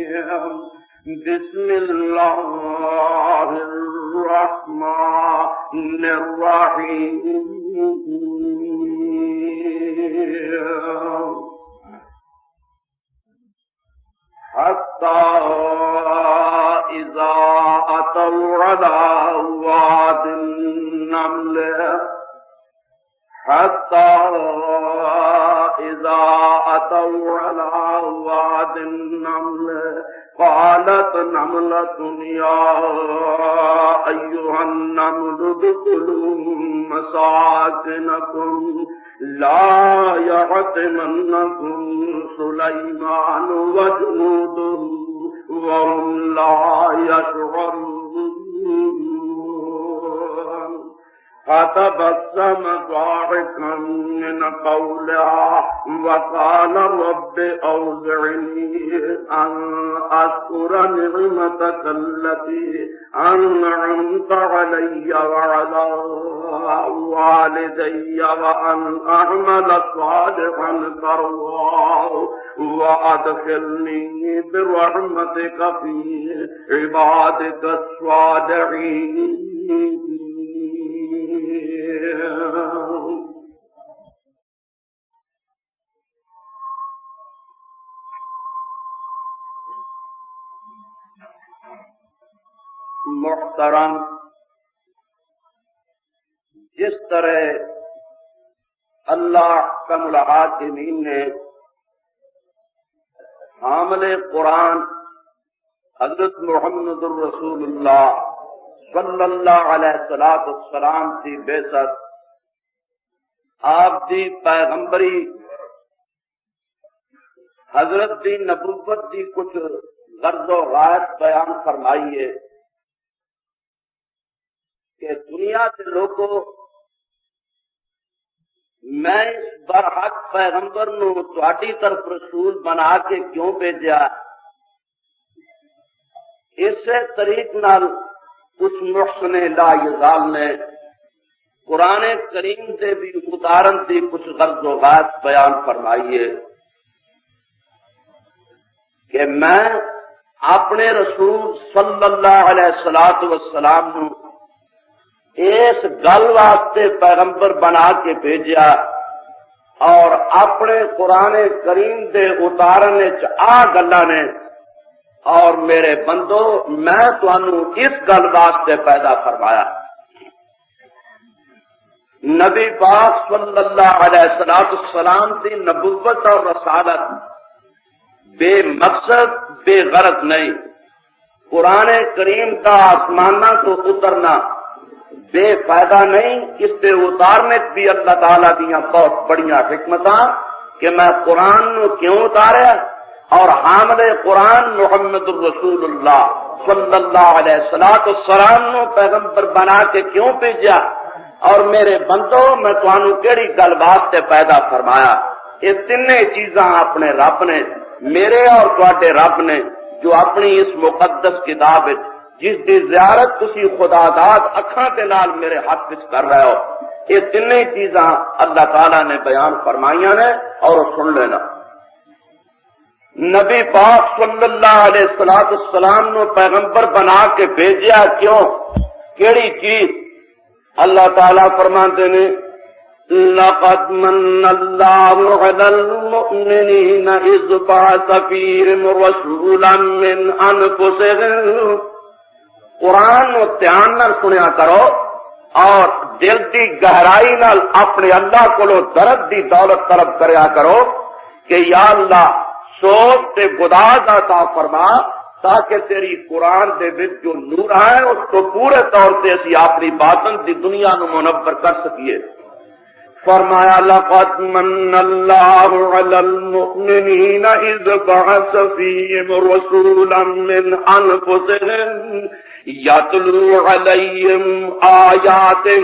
بسم الله الرحمن الرحيم حتى إذا أتوا على واد النمل حتى إذا أتوا على واد النمل قالت نملة يا أيها النمل ادخلوا مساكنكم لا يحطمنكم سليمان وجنوده وهم لا يشعرون فتبسم ضاحكا من قولها وقال رب أوزعني أن أشكر نعمتك التي أنعمت علي وعلى والدي وأن أعمل صالحا ترضاه وأدخلني برحمتك في عبادك الصالحين. محترم، جس طرح اللہ احکم الحاکمین نے حامل قرآن حضرت محمد الرسول اللہ صلی اللہ علیہ السلام کی بعثت آپ دی پیغمبری حضرت دی نبوت دی کچھ غرض و غایت بیان فرمائیے کہ دنیا کے لوگوں میں اس برحق پیغمبر نو تہاڈی طرف رسول بنا کے کیوں بھیجا؟ اسی طریق نال اس محسن لا یزال نے قرآن کریم سے بھی اتارن دی کچھ غرض و غایت بیان فرمائیے کہ میں اپنے رسول صلی اللہ علیہ وسلم نو اس گل واسطے پیغمبر بنا کے بھیجا اور اپنے قرآن کریم دے اتارنے گلاں نے اور میرے بندو میں تانوں اس گل واسطے پیدا فرمایا. نبی پاک صلی اللہ علیہ وسلم کی نبوت اور رسالت بے مقصد بے غرض نہیں. قرآن کریم کا آسمانہ تو اترنا بے فائدہ نہیں. اس سے اتارنے بھی اللہ تعالیٰ دیا بہت بڑیاں حکمتاں کہ میں قرآن نو کیوں اتاریا اور حامل قرآن محمد الرسول اللہ صلی اللہ علیہ وسلم نو پیغمبر بنا کے کیوں بھیجا اور میرے بندو میں تانوں کیڑی گل واسطے پیدا فرمایا. یہ تینوں چیزاں اپنے رب نے میرے اور تواڈے رب نے جو اپنی اس مقدس کتاب جس دی زیارت تسی خدا داد اکھاں دے نال میرے ہاتھ وچ کر رہے ہو یہ تینوں چیزاں اللہ تعالیٰ نے بیان فرمائیاں نے اور سن لینا. نبی پاک صلی اللہ علیہ وسلم نو پیغمبر بنا کے بھیجیا کیوں؟ کیڑی چیز؟ اللہ تعالیٰ فرماتے ہیں لقد من اللہ علی المؤمنین اذ بعث فیہم رسولا من انفسہم. قرآن نو دھیان نال سنیا کرو اور دل دی گہرائی نال اپنے اللہ کولو درد دی دولت طلب کریا کرو کہ یا اللہ سوچ تے گداز عطا فرما تاکہ تیری قرآن دے وچ جو نور ہے اس کو پورے طور سے اسی اپنی باطن دی دنیا نو منور کر سکیے. فرمایا لقد من اللہ علی المؤمنین اذ بعث فیہم رسولا من انفسہم یتلو علیہم آیاتہ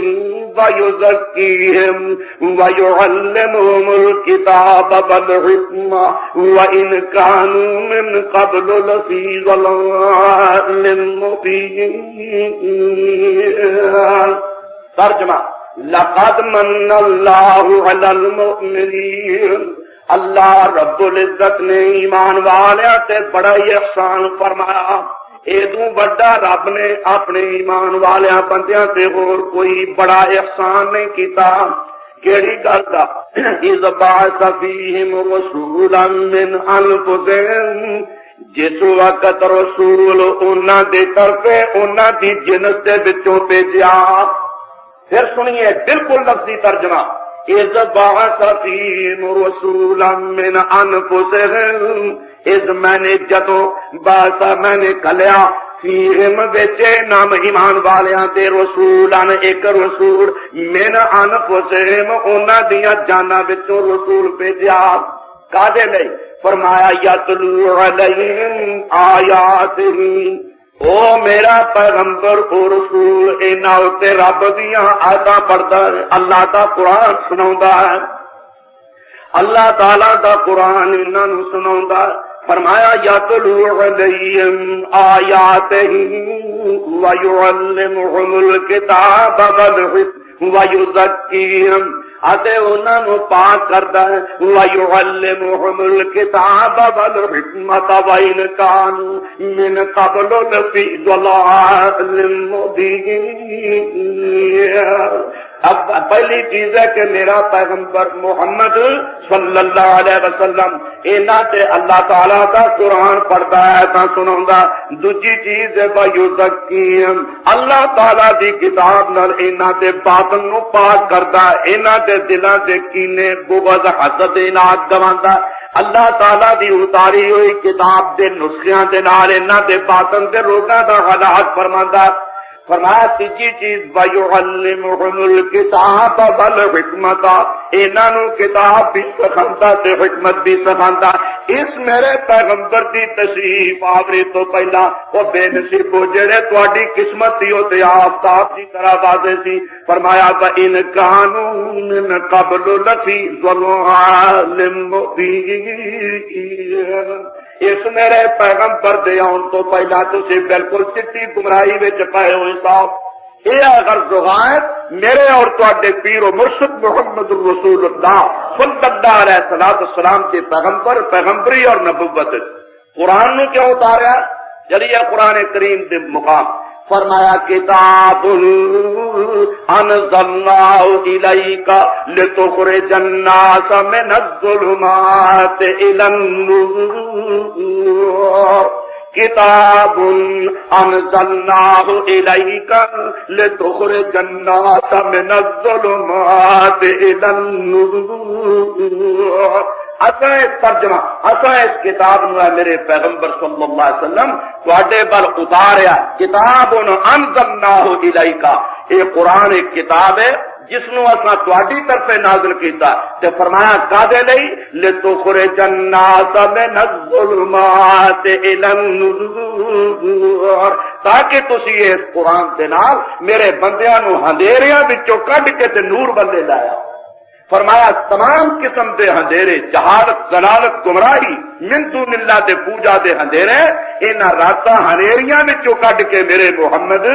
ویزکیہم ویعلمہم الکتاب والحکمہ وإن كانوا من قبل لفی ضلال مبین. ترجمہ لقد من اللہ علی المؤمنین اللہ رب العزت نے ایمان والیاں تے بڑا ہی احسان فرمایا. ایدوں بڑا رب نے اپنے ایمان والیاں بندیاں تے اور کوئی بڑا احسان نہیں کیتا. کیڑی گل دا؟ اذ بعث فیہم رسولا من انفسہم، جس وقت رسول انہاں دے طرفے انہاں دی جنس دے وچوں بھیجیا. پھر سنیے بالکل لفظی ترجمہ. اذ بعث فیہم رسولا من انفسہم، اذ میں نے جدوں بعث میں نے کلیا فیہم وچے نام ایمان والیاں دے رسولان ایک رسول من انفسہم انہاں دیاں جاناں وچوں رسول بھیجیا. کادے لئی؟ فرمایا یتلو علیہم آیاتہ، او میرا پیغمبر او رسول انہاں تے رب دیاں آیاتاں پڑھدا ہے، اللہ دا قرآن سناوندا ہے، اللہ تعالی دا قرآن انہاں نوں سناوندا ہے. فرمایا یتلو علیہم آیاتہ ویعلمہم الکتاب والحکمۃ ویزکیہم، اتے انہاں نوں پاک کردا ہے. ویعلمہم الکتاب والحکمۃ وإن کانوا من قبل لفی ضلال مبین. اب پہلی چیز ہے کہ میرا پیغمبر محمد صلی اللہ علیہ وسلم انہاں تے اللہ تعالیٰ دا قرآن پڑھدا ہے تا سناوندا. دوجی چیز ہے ویزکیہم، اللہ تعالیٰ دی کتاب نال انہاں دے باطن نو پاک کردا ہے، انہاں دے دلاں دے کینے بغض حسد اناد گواندا. اللہ تعالیٰ دی اتاری ہوئی کتاب دے نسخیاں دے نال انہاں دے باطن دے روگاں دا علاج فرماندا. فرمایا تیجی چیز وَيُعَلِّمُهُمُ الْكِتَابَ وَالْحِکْمَةَ، انہاں نوں کتاب بھی سکھاندا تے حکمت بھی سکھاندا. اس میرے پیغمبر دی تشریف آوری تو پہلا وہ بے نصیب جڑے تہاڈی قسمت دی تے آفتاب دی طرح واضح سی. فرمایا وَإِنْ كَانُوا مِنْ قَبْلُ لَفِي ضَلَالٍ مُبِينٍ. اس میرے پیغمبر دے آن تو پہلا تسی بالکل چٹی گمراہی وچ پائے ہوئے صاحب. یہ اگر زغائب میرے اور تواڈے پیر و مرشد محمد رسول اللہ صلی اللہ علیہ وسلم کے پیغمبری اور نبوت قرآن نے کیوں اتاریا؟ چلیے قرآن کریم دے مقام فرمایا کتاب انزلناہ الیک لتخرج الناس من الظلمات الی النور. کتاب انزلناہ الیک لتخرج الناس من الظلمات الی النور. اساں ترجمہ اساں اس کتاب نو میرے پیغمبر صلی اللہ علیہ وسلم تواڈے پر اتاریا. کتاب انزلناہ الیک، یہ قرآن ایک کتاب ہے جس نو اساں تواڈی طرف نازل کیتا. تے فرمایا کادے لئی؟ لتخرج الناس من الظلمات الی النور، تاکہ تسی اس قرآن دے نال میرے بندیاں نو اندھیریاں وچوں کڈ کے تے نور بندے لایا. فرمایا تمام قسم دے اندھیرے، جہالت، ضلالت، گمراہی، من دون اللہ دے پوجا دے اندھیرے، انہاں راتاں ہنیریاں وچوں کڈ کے میرے محمد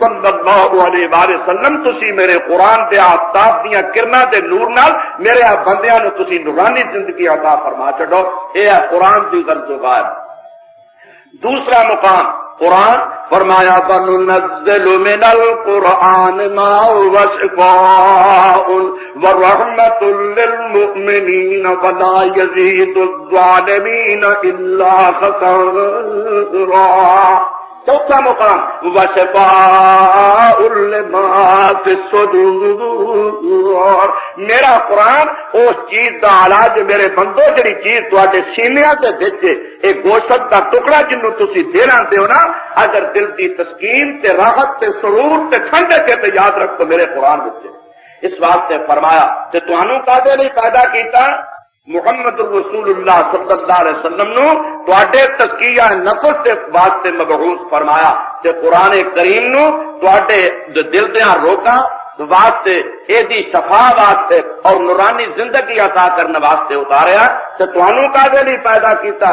صلی اللہ علیہ وآلہ وسلم تسی میرے قرآن دے آفتاب دیاں کرناں دے نور نال میرے بندیاں نو تسی نورانی زندگی عطا فرما چھڈو. اے ہے قرآن دی غرض و غایت. دوسرا مقام قرآن فرمایا وَنُنَزِّلُ مِنَ الْقُرْآنِ مَا هُوَ شِفَاءٌ وَرَحْمَةٌ لِّلْمُؤْمِنِينَ وَلَا يَزِيدُ الظَّالِمِينَ إِلَّا خَسَارًا. چوتھا مقام وَشِفَاءٌ لِّمَا فِي الصُّدُورِ. میرا قرآن اس چیز دا علاج میرے بندو جڑی چیز تواڈے سینیاں تے وچ ایک گوشت دا ٹکڑا جنوں تسی دے رہے ہو نا، اگر دل دی تسکین تے راحت تے سرور تے ٹھنڈک تے یاد رکھو میرے قرآن وچ. اس واسطے فرمایا تے تانوں کادے لئی پیدا کیتا؟ محمد رسول اللہ صلی اللہ علیہ وسلم نو تواڈے تزکیہ نفس دے واسطے مبعوث فرمایا تے قرآن کریم نو تواڈے دل دیاں روکاں واسطے، ایدی شفا واسطے اور نورانی زندگی عطا کرنے واسطے اتاریا. تے تانوں کادے لئی پیدا کیتا؟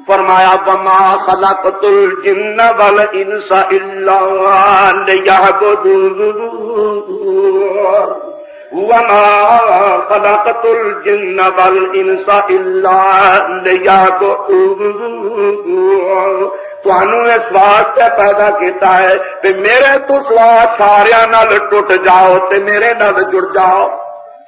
فرمایا وَمَا خَلَقْتُ الْجِنَّ وَالْإِنسَ إِلَّا لِيَعْبُدُونِ. وما خلقت الجن والانس الا ليعبدون، تانوں اس واسطے پیدا کیتا ہے کہ میرے تو سوا سارے نال ٹوٹ جاؤ تے میرے نال جڑ جاؤ،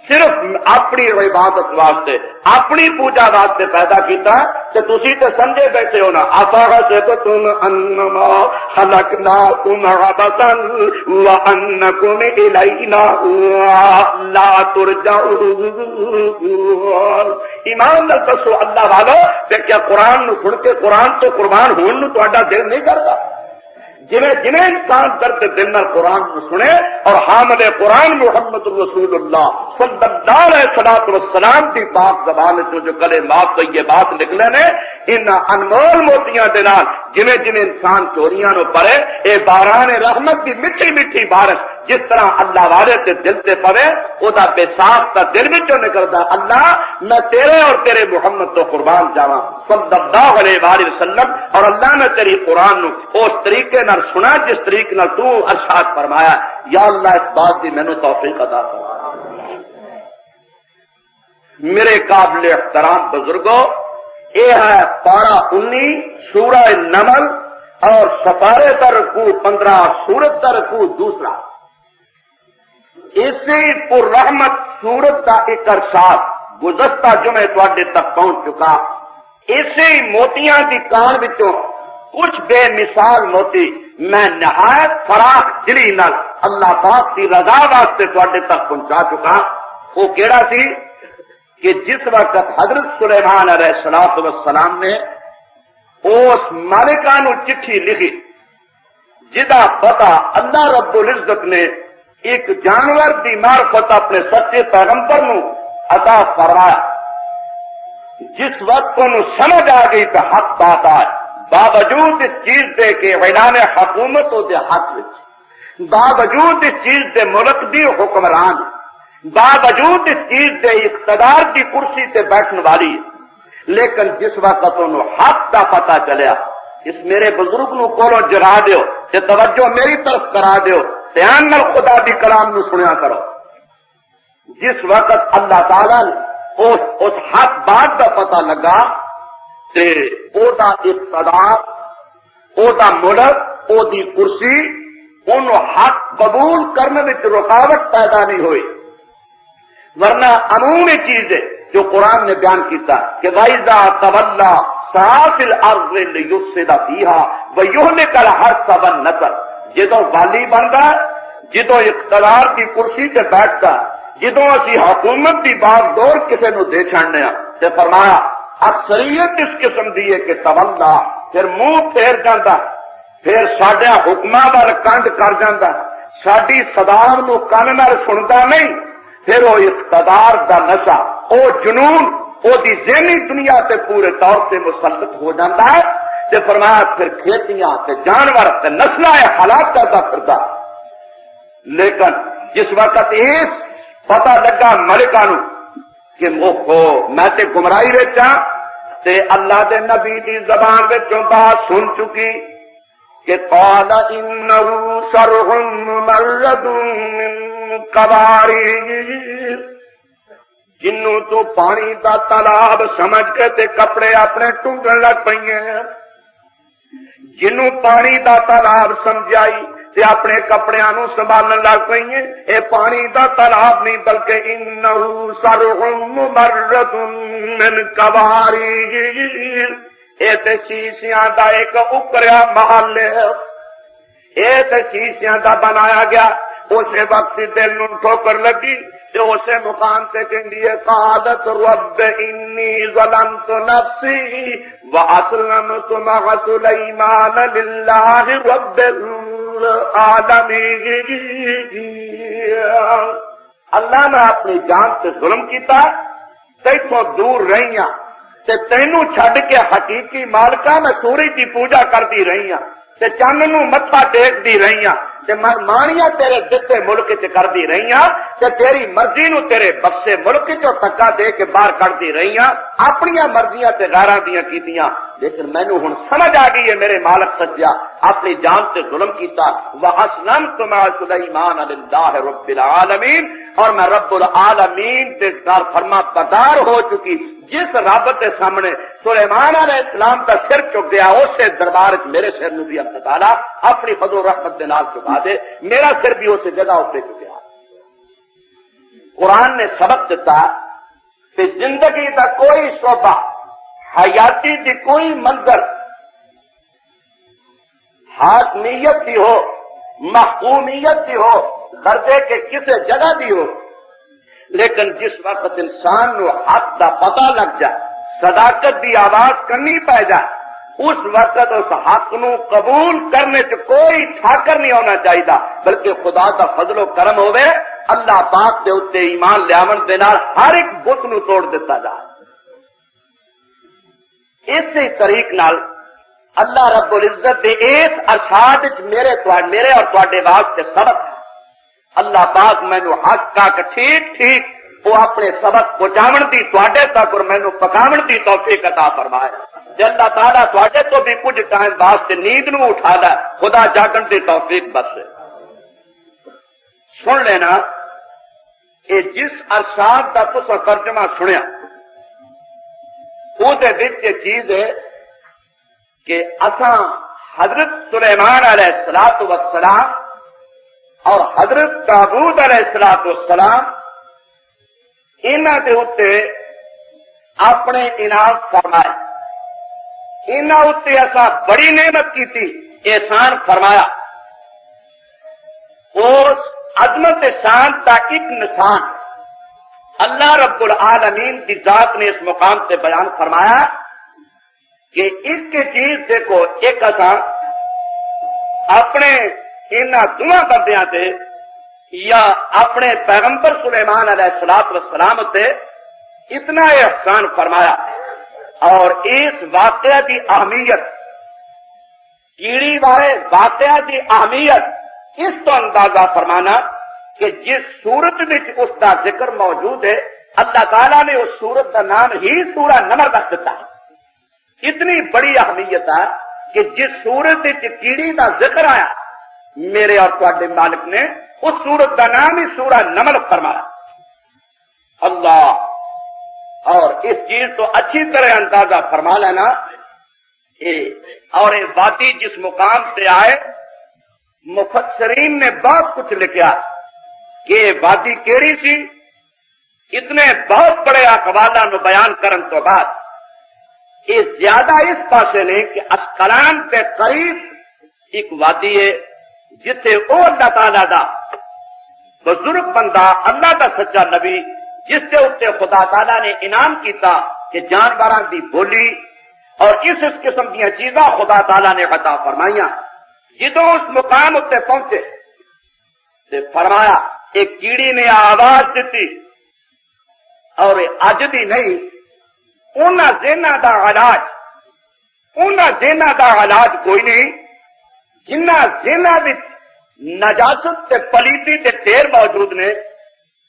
صرف اپنی عبادت واسطے اپنی پوجا واسطے پیدا کیتا کہ تسی تے سمجھے بیٹھے ہو نا افحسبتم انما خلقناکم عبثا وانکم الینا لا ترجعون۔ ایمان نال دسو اللہ والو تے کیا قرآن نو سن کے قرآن تو قربان ہون نو تہاڈا دل نہیں کردا؟ جنہیں انسان درد دل نال قرآن کو سنے اور حامل قرآن محمد رسول اللہ صلی اللہ علیہ وسلم کی پاک زبان جو کلمات طیبات نکلے نے ان انمول موتیاں دے نال جنہیں انسان چوریاں نو پڑے اے باران رحمت کی میٹھی میٹھی بارش جس طرح اللہ والے تے دل تے پوے او دا بے صاف تا دل وچوں نکلدا، اللہ میں تیرے اور تیرے محمد تو قربان جاواں صلی اللہ علیہ وآلہ وسلم، اور اللہ نے تیری قرآن نو اس طریقے نال سنا جس طریقے نال تو ارشاد فرمایا۔ یا اللہ اس بات دی مینوں توفیق عطا فرما۔ میرے قابل احترام بزرگوں، یہ ہے پارہ 19 سورہ نمل اور سپارے در رکوع 15 سورت در رکوع دوسرا۔ اسی پر رحمت سورت کا ایک ارشاد گزشتہ جمعے تواڈے تک پہنچ چکا۔ اسی موتیاں دی کان وچوں کچھ بے مثال موتی میں نہایت فراخ دلی نال اللہ پاک کی رضا واسطے تواڈے تک پہنچا چکا۔ وہ کیڑا سی کہ جس وقت حضرت سلیمان علیہ السلام نے اس مالکہ نو چٹھی لکھی جدا پتہ اللہ رب العزت نے ایک جانور دی معرفت اپنے سچے پیغمبر نو عطا فرمایا، جس وقت انہوں سمجھ آ گئی کہ حق بات آئے باوجود اس چیز دے کے اعلان حکومت ہو دے حق وچ، باوجود اس چیز دے ملک دی حکمران، باوجود اس چیز دے اقتدار کی کرسی تے بیٹھنے والی، لیکن جس وقت انہوں حق کا پتہ چلیا، اس میرے بزرگ نو کولو جگا دیو تے توجہ میری طرف کرا دیو، دھیان نال خدا دی کلام نو سنیا کرو۔ جس وقت اللہ تعالیٰ نے اس حق بات کا پتہ لگا تے او دا اقتدار، او دا ملک، او دی کرسی، انہوں حق قبول کرنے میں رکاوٹ پیدا نہیں ہوئی، ورنہ عمومی چیز ہے جو قرآن نے بیان کیتا کہ وَإِذَا تَوَلَّى سَعَىٰ فِي الْأَرْضِ لِيُفْسِدَ فِيهَا وَيُهْلِكَ الْحَرْثَ وَالنَّسْلَ، جدوں والی بندا، جدوں اقتدار کی کرسی تے بیٹھتا، جدوں اسی حکومت کی باغ دور کسی نو دے چھڑنے تے فرمایا اکثریت اس قسم دی ہے کہ تولا، پھر منہ پھیر جاندا، پھر ساڈے حکماں وال کنڈ کر جاندا، ساڈی صدا نو کان نال سندا نہیں، پھر وہ اقتدار دا نشہ، او جنون، او دی ذہنی دنیا تے پورے طور سے مسلط ہو جاندا ہے تے فرمایا پھر کھیتیاں تے جانور تے نسلاں ہلاک کرتا پھردا۔ لیکن جس وقت اس پتہ لگا ملکہ نو کہ میں تے گمراہی وچ ہاں تے اللہ دے نبی دی زبان وچوں بات سن چکی کہ قال انه شرح ممرد من قواریر، جنوں تو پانی دا تالاب سمجھ کے تے کپڑے اپنے ٹنگن لگ پئیے، جنوں پانی دا تالاب سمجھائی تے اپنے کپڑیاں نو سنبھالن لگ پئیے، اے پانی دا تالاب نہیں بلکہ انہ شرح ممرد من قواریر، اے تے شیشیاں دا ایک اکریا محل ہے، اے تے شیشیاں دا بنایا گیا۔ اسے وقت دل نو ٹھوکر لگی تے اسے مقام تے کہندی ہے قالت رب انی ظلمت نفسی واسلمت مع سلیمان للہ رب العالمین، اللہ نے اپنی جان سے ظلم کیتا، تیتوں دور رہیاں تے تینوں چھڈ کے حقیقی مالکہ میں سورج کی پوجا کر دی رہیاں تے چند نو متھا ٹیک دی رہیاں، تے مانیاں تیرے دتے ملک چ کردی رہیاں تے تیری مرضی نو تیرے بخشے ملک چوں تکا دے کے باہر کڈدی رہیاں اپنی مرضیاں تے غیراں دیاں کیتیاں لیکن مینوں ہن سمجھ آ گئی ہے میرے مالک سجا اپنی جان تے ظلم کیتا وَأَسْلَمْتُ مَعَ سُلَيْمَانَ لِلَّهِ رَبِّ الْعَالَمِينَ اور میں رب العالمین کے فرما بردار ہو چکی جس رب کے سامنے سلیمان علیہ السلام کا سر چک گیا اسے دربار میرے سر نو بھی اللہ تعالیٰ اپنی فضل و رحمت کے نال چکا دے میرا سر بھی اسے جگہ اتنے چکیا قرآن نے سبق دیتا کہ زندگی کا کوئی شعبہ حیاتی کی کوئی منظر حاکمیت کی ہو محکومیت کی ہو درجے کے کسی جگہ دی ہو لیکن جس وقت انسان نو حق دا پتہ لگ جائے صداقت دی آواز کرنی پی جائے اس وقت اس حق نو قبول کرنے چ کوئی ٹھاکر نہیں ہونا چاہیے بلکہ خدا دا فضل و کرم ہوئے اللہ پاک دے اتے ایمان لیاون دے نال ہر ایک بت نو توڑ دیتا جائے اسی طریق نال اللہ رب العزت دے اس ارشاد میرے اور تواڈے واسطے سبق ہے اللہ پاک مینو حق کا ٹھیک ٹھیک وہ اپنے سبق پہنچاون دی تواڈے تک اور مینو پکاون دی توفیق عطا فرمائے جے اللہ تعالیٰ تواڈے تو بھی کچھ ٹائم واسطے نیند نو اٹھا دے خدا جاگن دی توفیق بخشے سن لینا کہ جس ارشاد کا تساں ترجمہ سنیا وہ دے وچ یہ چیز ہے کہ اساں حضرت سلیمان علیہ السلام اور حضرت داؤد علیہ السلام انہاں دے اوتے اپنے انعام فرمائے انہاں اوتے اساں بڑی نعمت کیتی احسان فرمایا اس عظمت شان کا ایک نشان اللہ رب العالمین کی ذات نے اس مقام سے بیان فرمایا کہ ایک چیز دیکھو ایک اساں اپنے ان دونوں بندیاں تے یا اپنے پیغمبر سلیمان علیہ السلام تے اتنا احسان فرمایا اور اس واقعہ کی اہمیت کیڑی والے واقعہ کی اہمیت اس تو اندازہ فرمانا کہ جس سورت میں اس کا ذکر موجود ہے اللہ تعالیٰ نے اس سورت کا نام ہی سورہ نمر رکھ دیتا ہے اتنی بڑی اہمیت ہے کہ جس سورت کیڑی کا ذکر آیا میرے اور تواڈے مالک نے اس سورت کا نام ہی سورہ نمل فرمایا اللہ اور اس چیز تو اچھی طرح اندازہ فرما لینا اور یہ وادی جس مقام سے آئے مفسرین نے بہت کچھ لکھا کہ وادی کیڑی سی اتنے بہت بڑے اقوالوں نو بیان کرن تو بعد یہ زیادہ اس پاسے نے کہ اسقلان کے قریب ایک وادی ہے جتھے او اللہ تعالیٰ دا بزرگ بندہ اللہ دا سچا نبی جس کے اتنے خدا تعالیٰ نے انعام کیتا کہ جانوراں دی بولی اور اس قسم دیا چیزاں خدا تعالیٰ نے عطا فرمائیاں جدوں اس مقام اتنے پہنچے تے فرمایا ایک کیڑی نے آواز دیتی اور اج دی نہیں انہاں ذہناں دا علاج کوئی نہیں جنہ ذہناں وچ نجاست تے پلیتی تے ڈھیر موجود نے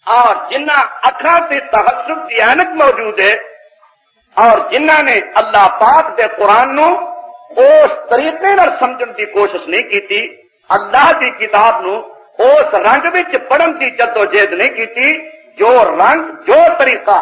اور جنہ اکھاں تے تحسب دی عینک موجود ہے اور جنہ نے اللہ پاک دے قرآن نو اس طریقے نال سمجھن دی کوشش نہیں کیتی اللہ دی کتاب نو اس رنگ وچ پڑھن دی جدوجہد نہیں کیتی جو رنگ جو طریقہ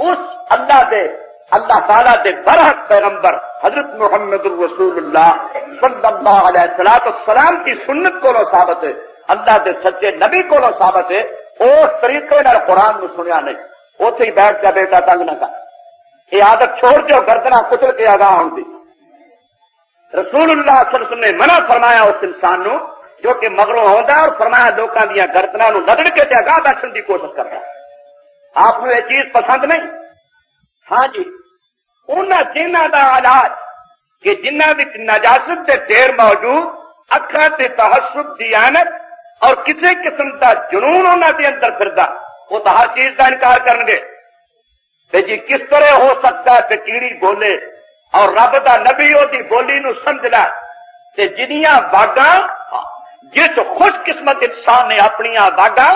اس اللہ تعالیٰ دے برحق پیغمبر حضرت محمد الرسول اللہ صلی اللہ علیہ السلام کی سنت کو ثابت ہے اللہ دے سچے نبی کو ثابت ہے اس طریقے نال قرآن نو سنیا نہیں اوتھے ہی بیٹھ جا بیٹا تنگ نہ کر یہ عادت چھوڑ جو گردنا کچل کے آگاہ ہوں دی رسول اللہ صلی اللہ علیہ وسلم نے منع فرمایا اس انسان نو جو کہ مغروں ہوندا اور فرمایا لوکاں دیا گردنا نو لگڑ کے تے آگاہ بیٹھن دی کوشش کرتا آپ کو یہ چیز پسند نہیں ہاں جی انہاں جنہاں دا علاج کہ جنہاں وچ نجاست تے ڈھیر موجود اکھاں تے تحسب دیانت اور کسی قسم دا جنون انہاں دے اندر پھردا وہ تو ہر چیز دا انکار کرن گے تے جی کس طرح ہو سکتا ہے کہ کیڑی بولے اور رب دا نبی دی بولی نو سمجھ لے تے جنیاں باغاں جس خوش قسمت انسان نے اپنی باغا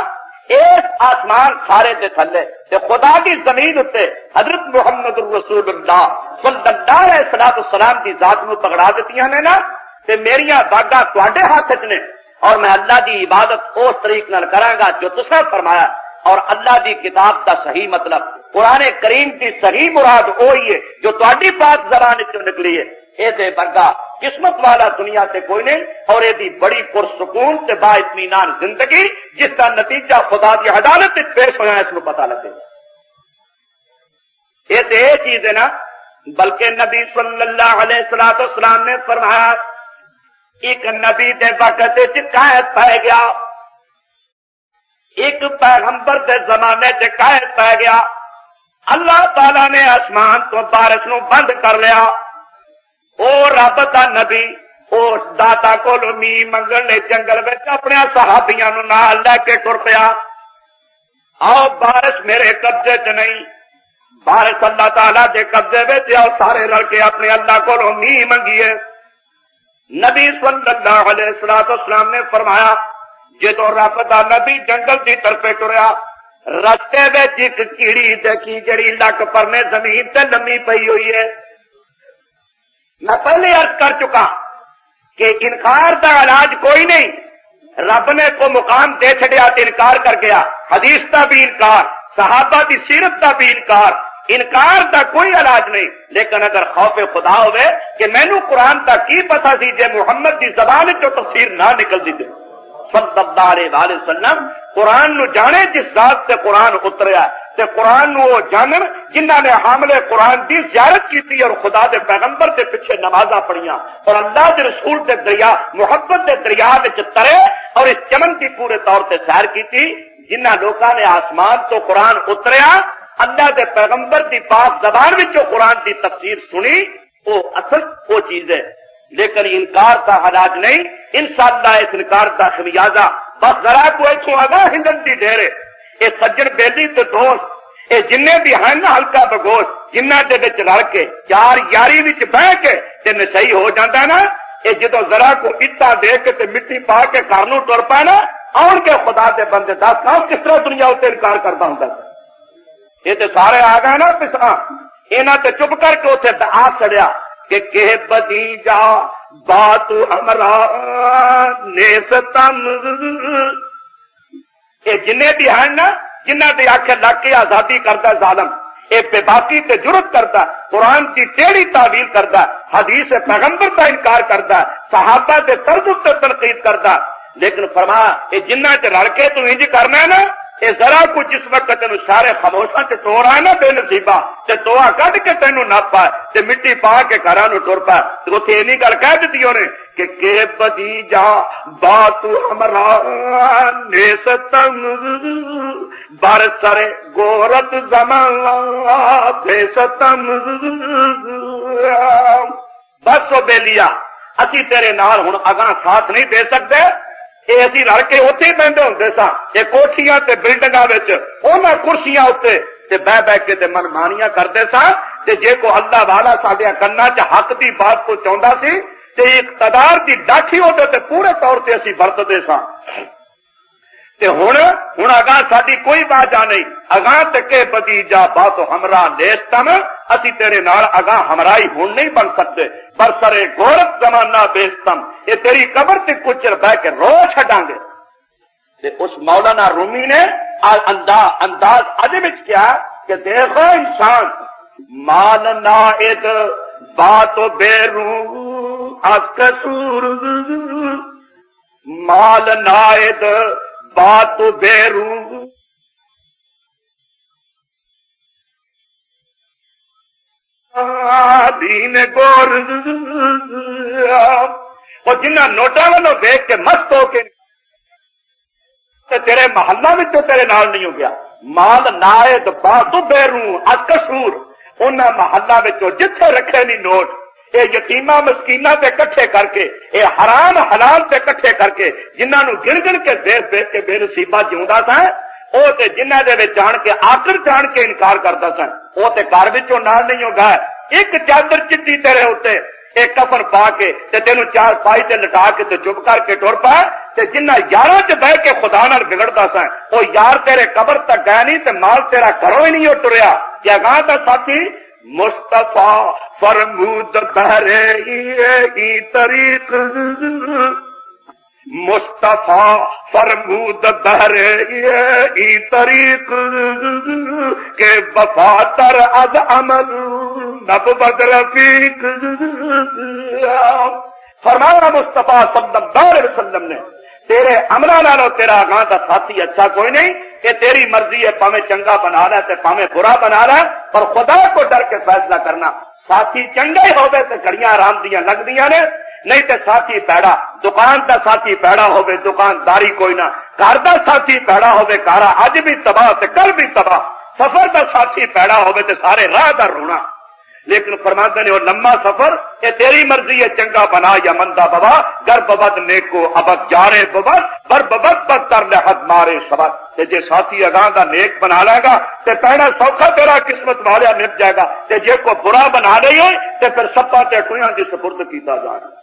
اس آسمان سارے دے تھلے تے خدا کی زمین اتے حضرت محمد رسول اللہ صلی اللہ علیہ وسلم کی ذات نو پکڑا دیتیاں نے نا تے میریاں باغا تواڈے ہاتھ وچ نے اور میں اللہ دی عبادت اس طریقے نال کراں گا جو تساں فرمایا اور اللہ دی کتاب دا صحیح مطلب قرآن کریم کی صحیح مراد وہی ہے جو تواڈی پاک زبان وچوں نکلی ہے اے دے برگا قسمت والا دنیا سے کوئی نہیں اور یہ بڑی پرسکون سے با اطمینان زندگی جس کا نتیجہ خدا کی عدالت پیش ہوا اس کو پتا لگے یہ تو یہ چیز ہے نا بلکہ نبی صلی اللہ علیہ وسلم نے فرمایا ایک نبی دے وقت قحط پہ گیا ایک پیغمبر دے زمانے چ قحط پہ گیا اللہ تعالی نے آسمان تو بارش نو بند کر لیا او رب دا نبی اس داتا کو می منگنے جنگل میں اپنے صحابیاں نو نال لے کے ٹر پیا آؤ بارش میرے قبضے چ نہیں بارش اللہ تعالی دے قبضے میں آؤ سارے رل کے اپنے اللہ کو می منگیے نبی صلی اللہ علیہ وسلم نے فرمایا جدو رب دا نبی جنگل کی طرف ٹریا رستے میں ایک کیڑی دیکھی جڑی لک پرنے زمین تے لمی پئی ہوئی ہے میں پہلے عرض کر چکا کہ انکار دا علاج کوئی نہیں رب نے کو مقام دے چھڑیا تے انکار کر گیا حدیث دا بھی انکار صحابہ دی سیرت دا بھی انکار دا کوئی علاج نہیں لیکن اگر خوف خدا ہوئے کہ مینوں قرآن دا کی پتہ سی جے محمد دی زبان جو تفسیر نہ نکل دی تے صلی اللہ علیہ وسلم قرآن نو جانے جس ذات سے قرآن اتریا تے قرآن نو جانن جنہاں نے حامل قرآن دی زیارت کی تھی اور خدا دے پیغمبر دے پیچھے نمازاں پڑھیاں اور اللہ دے رسول دے دریا محبت دے دریا وچ ترے اور اس چمن کی پورے طور تے سیر کی تھی جنہاں لوکاں نے آسمان تو قرآن اتریا اللہ دے پیغمبر دی پاک زبان وچوں قرآن دی تفسیر سنی وہ اصل وہ چیز ہے لیکن انکار کا علاج نہیں انشاءاللہ اس انکار کا خمیازہ بس ذرا کو ایتھوں آگاہ ہندن دی ڈیرے اے سجن بیلی تے دوست اے جننے بھی ہیں نا ہلکا بگوش جنہ دے وچ رل کے چار یاری وچ بہ کے تے نشئی ہو جاندا نا اے جدوں ذرا کو اٹا دے کے تے مٹی پا کے گھر نوں ٹر پے نا آن کے خدا دے بندے دس کہاں کس طرح دنیا تے انکار کردا ہوندا یہ تے سارے آ گئے نا پسا انہاں تے چپ کر کے اوتھے آ چڑیا کہ بدی جا بات ہمرا نیستم یہ جنے بھی ہیں نا جنہ دے آکھے لگ کے آزادی کرتا ظالم یہ بے باقی تے جرت کرتا قرآن کی ٹیڑھی تعویل کرتا حدیث پیغمبر کا انکار کرتا صحابہ دے طرز تے تنقید کرتا لیکن فرما یہ جنہ تے رل کے تو انج کرنا ہے نا یہ ذرا کو جس وقت تینوں سارے خاموشاں تے ٹور آئے نا بے نصیبہ تے توہ کڈ کے تینوں نپ پائے تے مٹی پا کے گھراں نوں ٹر پائے تے اوتھے اینی گل کہہ دتی انہیں کہ بدی جا بات ہمرا نیستم برسر گورت زمان بیستم بس او بیلیا اسی تیرے نال ہن اگاں ساتھ نہیں دے سکتے یہ اسی رل کے اتنے بہتے ہوتے سا یہ کوٹھیاں تے بلڈنگاں وچ انہاں کرسیاں اتنے تے بہ بہ کے تے منمانیاں کرتے سا تے جے کو اللہ والا ساڈے کنا چ حق دی بات کو چاہندا سی تے اقتدار دی ڈاٹھی ہوتے تے پورے طور تے اسی برتدے سا تے ہن اگاں ساڈی کوئی بات جا نہیں اگاں تے کہ بدی جا بات ہمرا نیستم اسی تیرے نال اگاں ہمرائی ہن نہیں بن سکتے پر سرے غورت زمانہ بیستم یہ تیری قبر تے کچر بہ کے رو چھڈاں گے تے اس مولانا رومی نے انداز عجب وچ کیا کہ دیکھو انسان مال نائد بات بے روح از قصور مال نائد بات بے روح دین گور اور جنہ نوٹاں والوں دیکھ کے مست ہو کے تیرے محلہ میں تو تیرے نال نہیں ہو گیا مال نائد بات بے روح از قصور انہاں محلہ میں جتھے رکھے نہیں نوٹ یہ یتیماں مسکیناں تے کٹھے کر کے یہ حرام حلال تے کٹھے کر کے جنہاں نو گن گن کے دیکھ دیکھ کے بے نصیبہ جیوندا سا او تے جنہاں دے وچ جان کے آخر جان کے انکار کردا سا او تے گھر وچوں نال نہیں ہو گیا ایک چادر چٹی تیرے ہوتے ایک کفن پا کے تے تینوں چار پائی تے لٹا کے تے چپ کر کے ٹر پا تے جنہ یاراں چ بہ کے خدا نال بگڑدا سا او یار تیرے قبر تک گئے نہیں تے مال تیرا گھروں ہی نہیں ٹریا کہ اگاں دا ساتھی مصطفیٰ فرمود بہرے ای طریق مصطفیٰ فرمود بہرے ای طریق کہ وفا تر از عمل نبوت رفیق فرمایا مصطفیٰ صلی اللہ علیہ وسلم نے تیرے عملہ نالو تیرا آگاں دا ساتھی اچھا کوئی نہیں کہ تیری مرضی ہے پاویں چنگا بنا لے تے پاویں برا بنا لے پر خدا کو ڈر کے فیصلہ کرنا ساتھی چنگا ہی ہوے تے گھڑیاں آرام دیاں لگدیاں نے نہیں تے ساتھی پیڑا دکان دا ساتھی پیڑا ہوے دکانداری کوئی نہ گھر دا ساتھی پیڑا ہوے گھر اج بھی تباہ تے کل بھی تباہ سفر دا ساتھی پیڑا ہوے تے سارے راہ دا رونا لیکن فرماتے نے وہ لمبا سفر یہ تیری مرضی ہے چنگا بنا یا مندہ بوا گر ببد نیکو ابد جارے ببد بر ببد بدتر لحد مارے سبد تے جے ساتھی اگاں دا نیک بنا لے گا تے پہنا سوکھا تیرا قسمت والیا نپ جائے گا تے جے کو برا بنا لے تے پھر سپا تے ٹویاں دی سپرد کیتا جائے گا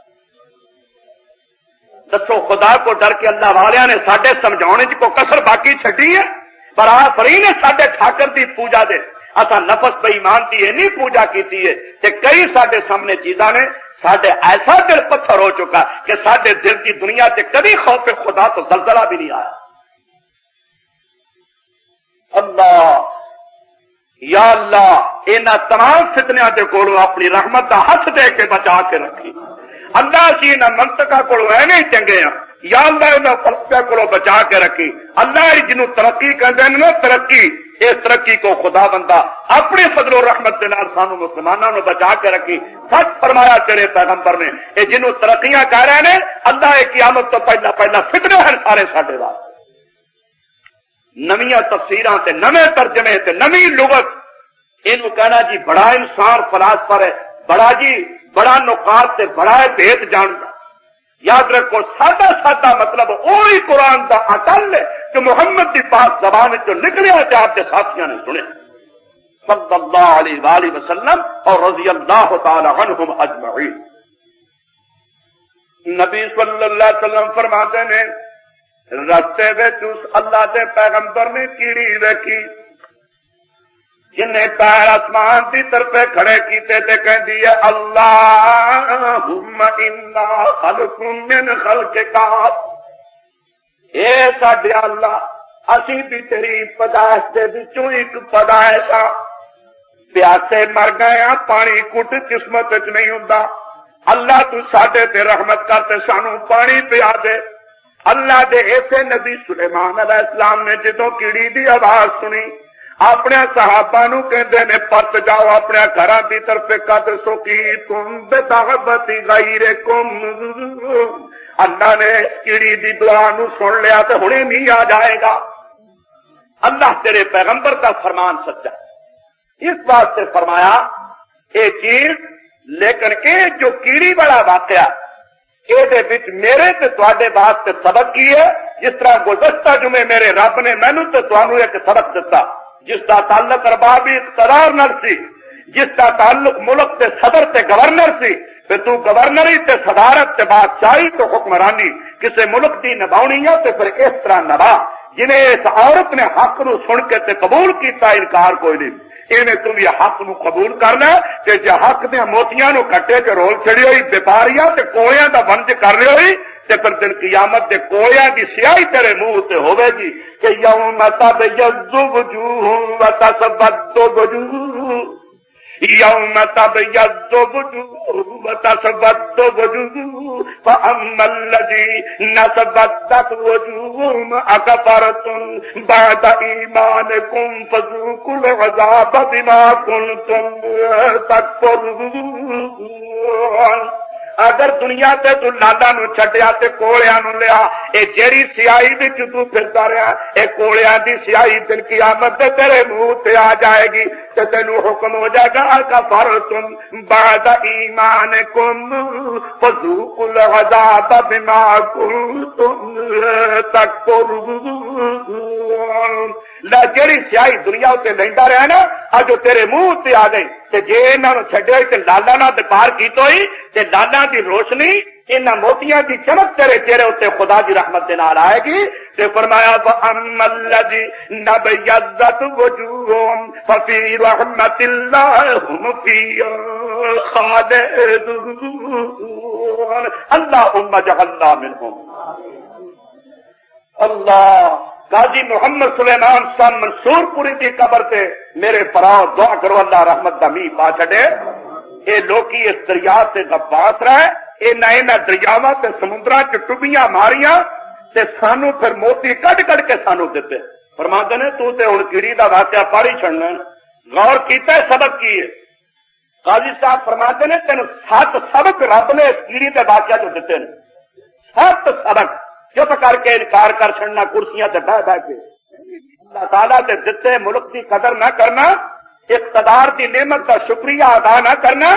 دسو خدا کو ڈر کے اللہ والیاں نے ساڈے سمجھانے کو کسر باقی چھڈی ہے پر آفرین نے ساڈے ٹھاکر دی پوجا دے اسا نفس بے ایمان دی نہیں پوجا کیتی ہے تے کئی ساڈے سامنے چیزاں نے ساڈے ایسا دل پتھر ہو چکا کہ ساڈے دل کی دنیا تے کبھی خوف خدا تو زلزلہ بھی نہیں آیا اللہ یا اللہ انہاں تمام فتنیاں دے کولوں اپنی رحمت دا ہاتھ دے کے بچا کے رکھی اللہ سی انہاں منطقہ کولوں ایویں چنگے ہیں یا اللہ انہاں فلسفے کولوں بچا کے رکھی اللہ جنوں ترقی کہندے نے ترقی اس ترقی کو خدا بندہ اپنے فضل و رحمت کے نال سانو مسلمانوں نے بچا کے رکھی سچ فرمایا تیرے پیغمبر نے یہ جنوں ترقیاں کہہ رہے ہیں اللہ قیامت تو پہلا فتنے ہیں سارے ساڈے واسطے نویاں تفسیراں تے نویں ترجمے تے نویں لغت اینو کہنا جی بڑا انسان فلاسفہ ہے بڑا جی بڑا نقاد تے بڑا بھید جانتا یاد رکھو سادہ سادہ مطلب وہی قرآن کا اٹل ہے کہ محمد کی پاک زبان جو نکلیا تے آپ کے ساتھیوں نے سنے صلی اللہ علیہ وآلہ وسلم اور رضی اللہ تعالی عنہم اجمعین نبی صلی اللہ علیہ وسلم فرماتے ہیں رستے وچ اللہ دے پیغمبر نے کیڑی ویکھی جنہیں پیر آسمان کی طرف کھڑے کیتے تے کہندی ہے اللہم انا خلق من خلقک اے ساڈے اللہ اسی بھی تیری پیدائش دے وچوں ایک پیدائش ہاں پیاسے مر گئے ہاں پانی کٹ قسمت وچ نہیں ہوندا اللہ تو ساڈے تے رحمت کر تے سانو پانی پیا دے اللہ دے ایسے نبی سلیمان علیہ السلام نے جدوں کیڑی دی آواز سنی اپنے صحابہ نو کہندے نے پرت جاؤ اپنے گھراں دی طرف قد سکی تم بدعوتی غیرکم اللہ نے کیڑی دی دعا نو سن لیا تے ہنے نہیں آ جائے گا اللہ تیرے پیغمبر کا فرمان سچا اس بات سے فرمایا اے چیز لیکن اے جو کیڑی والا واقعہ میرے تے تواڈے واسطے سبق کی ہے جس طرح گزشتہ جمعے میرے رب نے مینوں تے تانوں ایک سبق دتا جس کا تعلق ارباب اقتدار نال سی جس کا تعلق ملک تے صدر تے گورنر سی پھر تو گورنری تے صدارت تے بادشاہی تو حکمرانی کسے ملک دی نبھاونی ہے تے پھر اس طرح نبھا جنہیں اس عورت نے حق نو سن کے تے قبول کیتا انکار کوئی نہیں انہیں تم یہ حق نو قبول کرنا کہ جے حق دے موتیاں نو کٹے تے رول چڑی ہوئی بیپاریاں تے کوڑیاں دا ونج کر رہی ہوئی تے پھر دن قیامت دے کوڑیاں دی سیاہی تیرے منہ تے ہوے گی کہ یوم تبیض وجوہ وتسود وجوہ یوم تبیض وجوہ وتسود وجوہ فاما الذین اسودت وجوہہم اکفرتم بعد ایمانکم فذوقوا العذاب بما کنتم تکفرون اگر دنیا تے تو لالا نو چھڈیا تے کوڑیاں نو لیا اے جیڑی سیاہی وچ تو پھردا رہیا اے کوڑیاں دی سیاہی دن قیامت تے تیرے منہ تے آ جائے گی تے تینوں حکم ہو جائے گا کفرتم بعد ایمانکم فذوقوا العذاب بما کنتم تکفرون جیڑی سیاہی دنیا تے لیندا رہا نا اج تیرے منہ تے آ گئی تے جے انہاں نو چھڈیا تے لالا نال دپار کیتا ہوئی تے لالا دی روشنی انہاں موتیاں دی چمک تیرے چہرے تے خدا دی رحمت دے نال آئے گی تے فرمایا فَأَمَّا الَّذِينَ بَيَّضَّتْ وُجُوهُهُمْ فَفِي رَحْمَةِ اللَّهِ هُمْ فِيهَا خَالِدُونَ اللهم اجعلنا منهم اللہ قاضی محمد سلیمان صاحب منصور پوری دی قبر تے میرے پراؤ دعا کرو اللہ رحمت دا میہ پا چھڑے اے لوکی اس دریا تے غواص رہے اے نہ دریاواں تے سمندراں چ ٹبیاں ماریاں تے سانو پھر موتی کڈ کڈ کے سانو دتے فرماندے نے تو تے ہن کیڑی دا واقعہ پڑھ ہی چھڑنا غور کیتا ہے سبق کی ہے قاضی صاحب فرماندے نے تینوں 7 سبق رب نے اس کیڑی دے واقعہ جو دتے نے 7 سبق چپ کر کے انکار کر چھڑنا کرسیاں تے بہ بہ کے اللہ تعالیٰ تے دتے ملک دی قدر نہ کرنا اقتدار دی نعمت کا شکریہ ادا نہ کرنا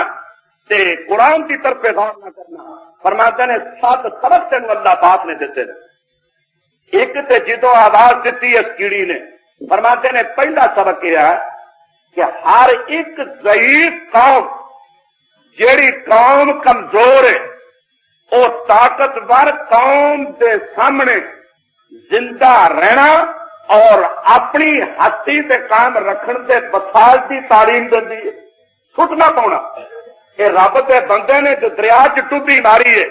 تے قرآن کی طرف غور نہ کرنا فرماتے نے 7 سبق تینوں اللہ پاک نے دیتے ہیں ایک تے جدو آواز دیتی اس کیڑی نے فرماتے نے پہلا سبق یہ ہے کہ ہر ایک ضعیف قوم جیڑی قوم کمزور ہے او طاقتور قوم دے سامنے زندہ رہنا اور اپنی ہستی تے قائم رکھن دے وسائل دی تعلیم دیندی ہے سٹنا پاؤنا یہ رب دے بندے نے جو دریا چ ٹوبی ماری ہے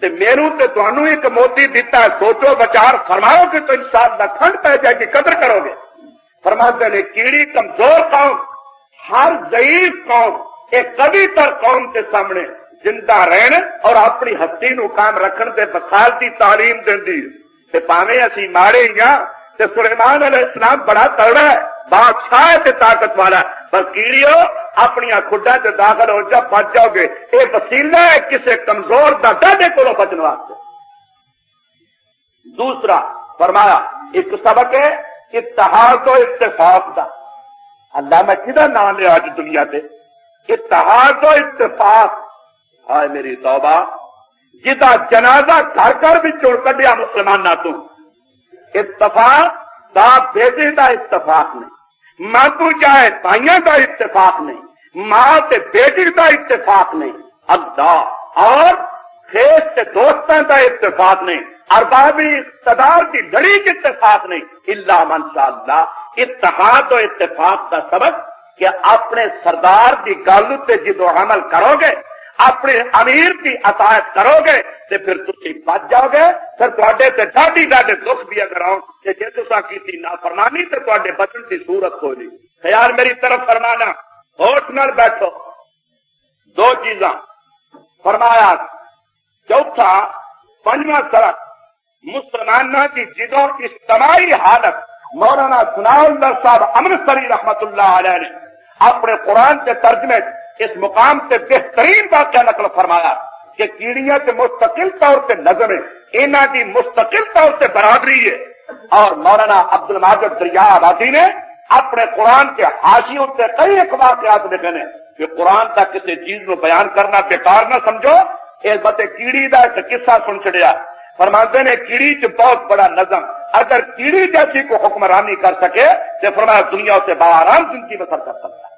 تے میروں تے تانوں ایک موتی دیتا ہے سوچو بچار فرماؤ کہ تو انشاءاللہ کھنڈ پہ جائے گی قدر کرو گے فرماتے نے کیڑی کمزور قوم ہر ضعیف قوم ایک کبھی تر قوم کے سامنے زندہ رہن اور اپنی ہستی نو قائم رکھن دے وسائل دی تعلیم دیندی تے پاویں اسی ماڑے ہاں تے سلیمان علیہ السلام بڑا تگڑا ہے بادشاہ تے طاقت والا ہے پر کیڑیو اپنی کھڈاں تے داخل ہو جا بچ جاؤ گے یہ وسیلہ ہے کسے کمزور دا ڈاڈے کولوں بچن واسطے دوسرا فرمایا ایک سبق ہے اتحاد و اتفاق دا اللہ میں کدھر نام لیا آج دنیا تے اتحاد و اتفاق آئے میری توبہ جدا جنازہ گھر گھر بھی چوڑ کڈیا مسلمان نہ تو اتفاق دا بیٹے دا اتفاق نہیں ماں تو چاہے بھائیاں دا اتفاق نہیں ماں تے بیٹی دا اتفاق نہیں اللہ اور خیس تے دوستاں دا اتفاق نہیں اربابی اقتدار کی لڑی کے اتفاق نہیں اللہ منشاءاللہ اتحاد و اتفاق کا سبق کہ اپنے سردار کی گل تے جدو عمل کرو گے اپنے امیر کی اطاعت کرو گے تے پھر تسی بچ جاؤ گے پھر تواڈے تے ڈاڈی ڈاڈے دکھ بھی اگر آؤ تے جے تساں کیتی نافرمانی تے تواڈے بچن کی صورت کوئی نہیں خیال میری طرف فرمانا ہوش نال بیٹھو دو چیزاں فرمایا چوتھا پنجواں سبق مسلمانوں کی جدو اجتماعی حالت مولانا ثناء اللہ صاحب امرتسری رحمت اللہ علیہ نے اپنے قرآن کے ترجمے اس مقام سے بہترین واقعہ نقل فرمایا کہ کیڑیاں کے مستقل طور سے نظم ہے انہاں کی مستقل طور سے برادری ہے اور مولانا عبد الماجد دریا آبادی نے اپنے قرآن کے حاشیوں سے کئی ایک واقعات لکھے ہیں کہ قرآن کا کسی چیز کو بیان کرنا بیکار نہ سمجھو اس بتے کیڑی دا ایک قصہ سن چڑیا فرماتے نے کیڑی چ بہت بڑا نظم اگر کیڑی جیسی کو حکمرانی کر سکے تو فرمایا دنیا سے بآرام زندگی بسر کر سکتا ہے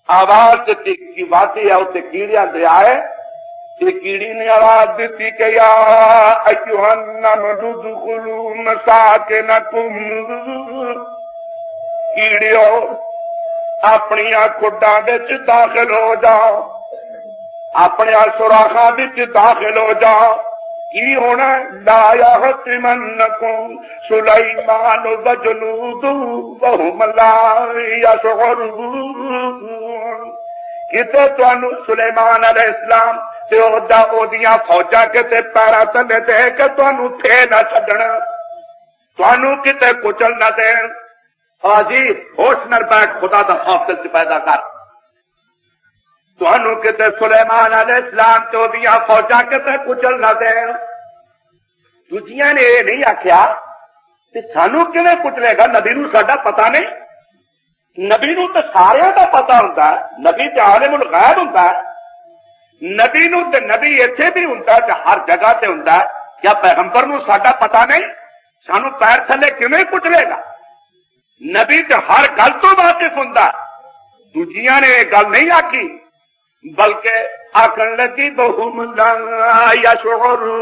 آواز کی واقعی ہے اسے کیڑیاں دے آئے کہ کیڑی نے آواز دیتی کہ یا ایھا النمل ادخلوا مساکنکم کیڑیو اپنی کھڈاں وچ داخل ہو جاؤ اپنے سوراخاں وچ داخل ہو جاؤ کی ہونا لا یحطمنکم سلیمان وجنودہ وہم لا یشعرون کتے تانوں سلیمان علیہ السلام تے اودیاں فوجاں کتے پیراں تلے دے کے تانوں تھے نہ چھڈنا تانوں کتے کچل نہ دین حاجی ہوش نال بیٹھ خدا دا خوف دل چ پیدا کر تانوں کتے سلیمان علیہ السلام تے اودیاں فوجاں کتے کچل نہ دین دوجیاں نے یہ نہیں آخیا کہ سانو کیویں کچلے گا نبی نو ساڈا پتہ نہیں نبی نو تے سارے دا پتہ ہوندا ہے نبی تے عالم الغیب ہوندا ہے نبی نو تے نبی ایتھے بھی ہوندا ہے تے ہر جگہ تے ہوندا ہے کیا پیغمبر نو ساڈا پتہ نہیں سانو پیر تھلے کیویں کچلے گا؟ نبی تے ہر گل تو واقف ہوندا، دوجیاں نے یہ گل نہیں آکی، بلکہ آکھن لگی بہم لا یشعرون،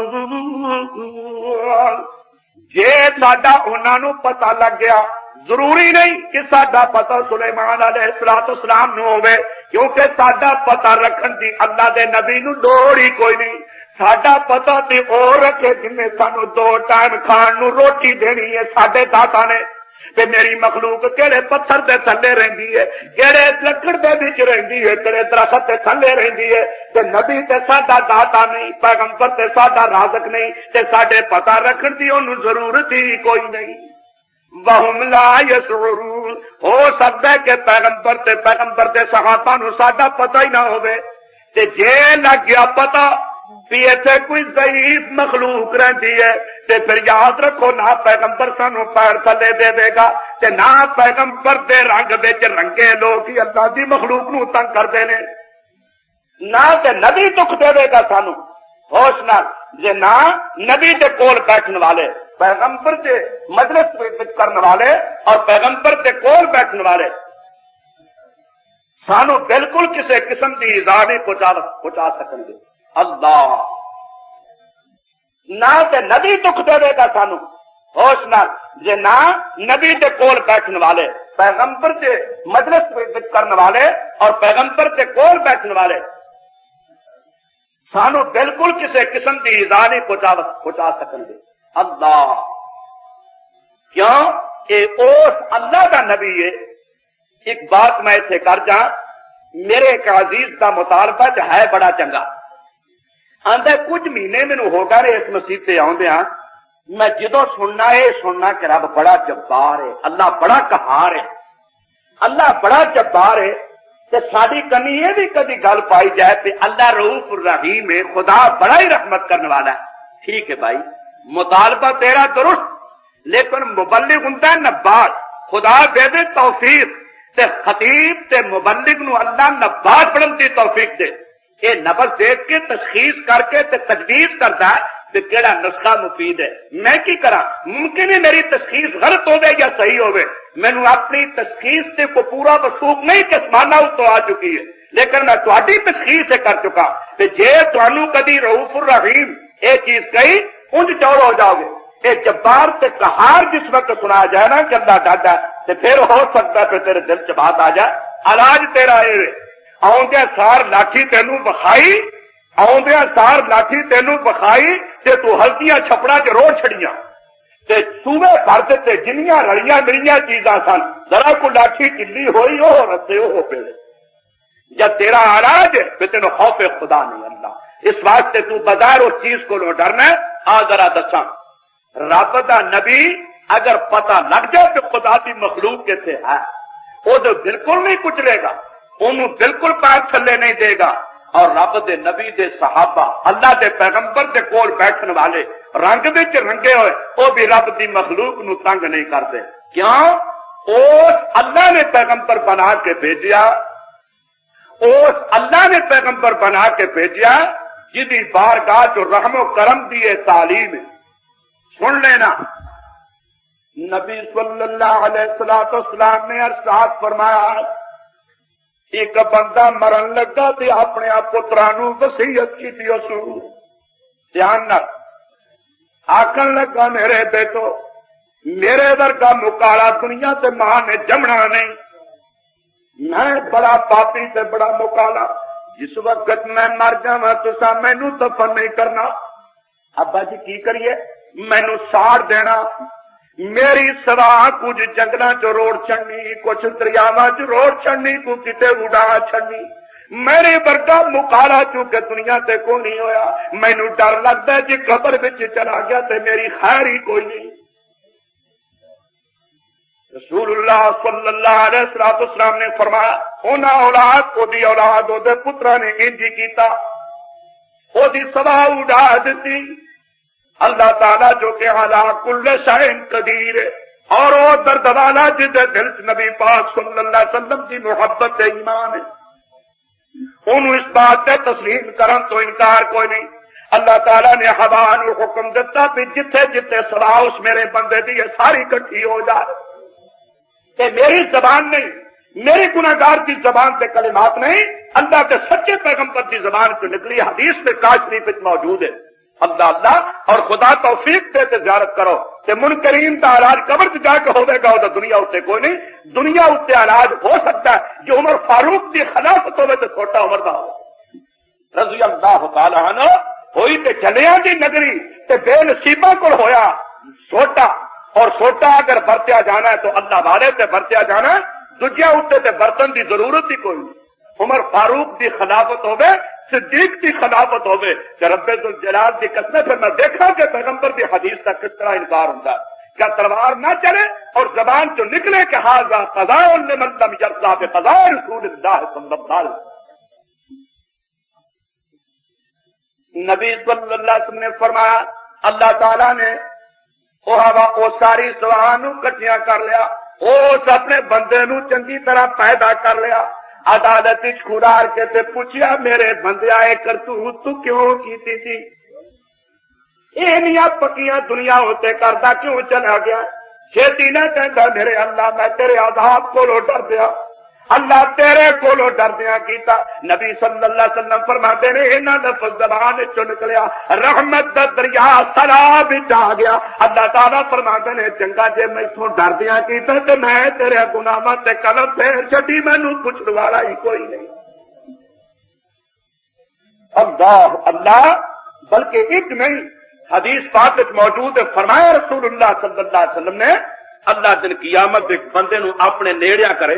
جے ساڈا انہاں نو پتہ لگ گیا، ضروری نہیں کہ ساڈا پتہ سلیمان علیہ السلام نو ہوئے، کیونکہ ساڈا پتہ رکھن دی اللہ دے نبی نو لوڑ ہی کوئی نہیں۔ ساڈا پتہ تے او رکھے جن نے سانو 2 ٹائم کھان نو روٹی دینی ہے، ساڈے داتا نے۔ تے میری مخلوق کہڑے پتھر دے تھلے رہندی ہے، کہڑے لکڑ دے وچ رہندی ہے، کہڑے درخت دے تھلے رہندی ہے، تے نبی تے ساڈا داتا نہیں، پیغمبر تے ساڈا رازق نہیں، تے ساڈے پتہ رکھن دی اونوں ضرورت ہی کوئی نہیں۔ وَهُمْ لَا يَشْعُرُونَ، ہو سکتا ہے کہ پیغمبر تے صحابہ نو ساڈا پتہ ہی نہ ہوئے، تے جے لگ گیا پتہ بھی ایتھے کوئی ضعیف مخلوق رہندی ہے، تے پھر یاد رکھو نہ پیغمبر سانو پیر تھلے دے دے گا، تے نہ پیغمبر دے رنگ وچ رنگے لوگ ہی اللہ دی مخلوق نو تنگ کردے نے، نہ تے نبی دکھ دے دے گا سانو ہوش نال، جے نہ نبی دے کول بیٹھن والے، پیغمبر دے مجلس وچ کرن والے اور پیغمبر دے کول بیٹھن والے سانو بالکل کسے قسم دی ایذا نہیں پہنچا سکن گے۔ اللہ نہ تے نبی دکھ دے دے گا سانو ہوش نال، جے نہ نبی دے کول بیٹھن والے، پیغمبر دے مجلس وچ کرن والے اور پیغمبر دے کول بیٹھن والے سانو بالکل کسے قسم دی ایذا نہیں پہنچا سکن گے۔ اللہ کیوں؟ اے اس اللہ دا نبی ہے۔ ایک بات میں اتنے کر جا، میرے ایک عزیز دا مطالبہ جو ہے بڑا چنگا، آندہ کچھ مہینے مینوں ہو گئے اس مسیح تے آوندیاں، میں جدو سننا ہے سننا کہ رب بڑا جبار ہے، اللہ بڑا قہار ہے، اللہ بڑا جبار ہے، تے ساری کمی یہ بھی کبھی گل پائی جائے کہ اللہ رؤوف الرحیم ہے، خدا بڑا ہی رحمت کرنے والا ہے۔ ٹھیک ہے بھائی، مطالبہ تیرا درست، لیکن مبلغ ہوندا ہے نبات، خدا دے دے توفیق، تے خطیب تے مبلغ نو اللہ نبات پڑھن دی توفیق دے، یہ نبض دیکھ کے تشخیص کر کے تے تجویز کرتا ہے کہ کیڑا نسخہ مفید ہے۔ میں کی کرا؟ ممکن ہے میری تشخیص غلط ہوئے یا صحیح ہوئے، مینو اپنی تشخیص سے کو پورا وثوق نہیں کہ مانا تو آ چکی ہے، لیکن میں تہاڈی تشخیص سے کر چکا کہ جے تانوں کدی رؤوف الرحیم یہ چیز کہی انج چور ہو جاؤ گے۔ یہ جبار تے قہار جس وقت سنا جائے نا کہ اللہ ڈاڈا، تے پھر ہو سکتا ہے پھر تیرے دل چ بات آ جائے، علاج تیرا اے آؤندیا سار لاٹھی تینوں بخائی، آؤندیا سار لاٹھی تینوں بخائی تے تو ہلکیاں چھپڑا چ روڑ چھڑیاں تے صوبے بھر تے جنیاں رلیاں ملیاں چیزاں سن، ذرا کو لاٹھی چلی ہوئی ہو رسے ہو پہ جب تیرا علاج ہے پھر تینوں خوف خدا نہیں اللہ۔ اس واسطے تو بظاہر اس چیز کو لو ڈرنا ہے۔ آ ذرا دساں، رب دا نبی اگر پتہ لگ جائے کہ خدا دی مخلوق کیسے ہے، وہ تو بالکل نہیں کچلے گا، انہوں بالکل پیر تھلے نہیں دے گا، اور رب دے نبی دے صحابہ اللہ دے پیغمبر دے کول بیٹھن والے رنگ وچ رنگے ہوئے وہ بھی رب دی مخلوق نو تنگ نہیں کرتے۔ کیوں؟ اس اللہ نے پیغمبر بنا کے بھیجیا، اس اللہ نے پیغمبر بنا کے بھیجیا جدی بارگاہ جو رحم و کرم دی تعلیم ہے۔ سن لینا، نبی صلی اللہ علیہ وسلم نے ارشاد فرمایا، ایک بندہ مرن لگا تے اپنے پترانو وصیت کی سو، دھیان نال آکھن لگا میرے بیٹو میرے ورگا مکالا دنیا تے ماں نے جمنا نہیں، میں بڑا پاپی تے بڑا مکالا، جس وقت میں مر جاواں تساں مینوں دفن نہیں کرنا، ابا جی کی کریے، مینوں ساڑ دینا، میری سوا کچھ جنگلاں چ روڑ چڑنی، کچھ دریاواں چ روڑ چڑنی، کو کتے اڑا چڑنی، میرے ورگا مکالا چونکہ دنیا تے کوئی نہیں ہویا، مینوں ڈر لگدا ہے جے قبر وچ چلا گیا تے میری خیر ہی کوئی نہیں۔ رسول اللہ صلی اللہ علیہ وسلم نے فرمایا، اونا اولاد کو دی اولاد او دے پترا نے انج کیتا، او دی سوا اڑا دتی۔ اللہ تعالیٰ جو کہ علی کل شیء قدیر ہے، اور وہ درد والا جس دل نبی پاک صلی اللہ علیہ وسلم کی محبت ایمان ہے، انہوں اس بات سے تسلیم کرن تو انکار کوئی نہیں۔ اللہ تعالیٰ نے ہوا نو حکم دیتا بھی جتھے جتھے سلا اس میرے بندے دی یہ ساری کٹھی ہو جائے کہ میری زبان نہیں، میری گناہگار کی زبان سے کلمات نہیں، اللہ کے سچے پیغمبر کی زبان سے نکلی حدیث میں کاش شریف موجود ہے۔ اللہ اللہ اور خدا توفیق دے کے زیارت کرو کہ منکرین کا علاج قبر سے جا کے ہوے گا تو دنیا اتنے کوئی نہیں، دنیا اتنے علاج ہو سکتا ہے جو عمر فاروق کی خلافت ہوئے تو چھوٹا عمر دا ہو رضی اللہ تعالی عنہ ہوئی تے چلیاں دی نگری تے بے نصیبہ کو ہویا سوٹا، اور سوٹا اگر برتیا جانا ہے تو اللہ والے تے برتیا جانا ہے، دجیا اتنے تے برتن دی ضرورت ہی کوئی نہیں۔ عمر فاروق دی خلافت ہوے، صدیق دی خلافت ہوے کہ رب ذوالجلال دی قسم، پھر میں دیکھا کہ پیغمبر دی حدیث کا کس طرح انکار ہوتا ہے۔ کیا تلوار نہ چلے اور زبان جو نکلے کہ ھذا قضاء لمن لم یرضى بقضاء رسول اللہ صلی اللہ علیہ وسلم۔ نبی صلی اللہ علیہ وسلم نے فرمایا اللہ تعالیٰ نے وہ ساری سوانو کٹیاں کر لیا، اس اپنے بندے نو چنگی طرح پیدا کر لیا، عدالت کھڑار کے تے پوچھیا میرے بندے آئے کرتوت تو کیوں کیتی تھی، اینیاں پکیاں دنیا ہوتے کردا کیوں چلا گیا؟ چھیتی نہ کہندا میرے اللہ میں تیرے عذاب کو ڈر دیا، اللہ تیرے کولو ڈردیاں کیتا۔ نبی صلی اللہ علیہ وسلم فرماتے نے انہاں لفظ زبان چ نکلیا، رحمت دا دریا سراب وچ آ گیا۔ اللہ تعالیٰ فرماتے نے چنگا جے میتھوں ڈردیاں کیتا تے میں تیرے گناہاں تے قلم پھیر چھڈی، مینوں پوچھن والا ہی کوئی نہیں۔ اللہ اللہ بلکہ ایک نہیں، حدیث پاک وچ موجود ہے، فرمایا رسول اللہ صلی اللہ علیہ وسلم نے اللہ دن قیامت ایک بندے نو اپنے نیڑیا کرے،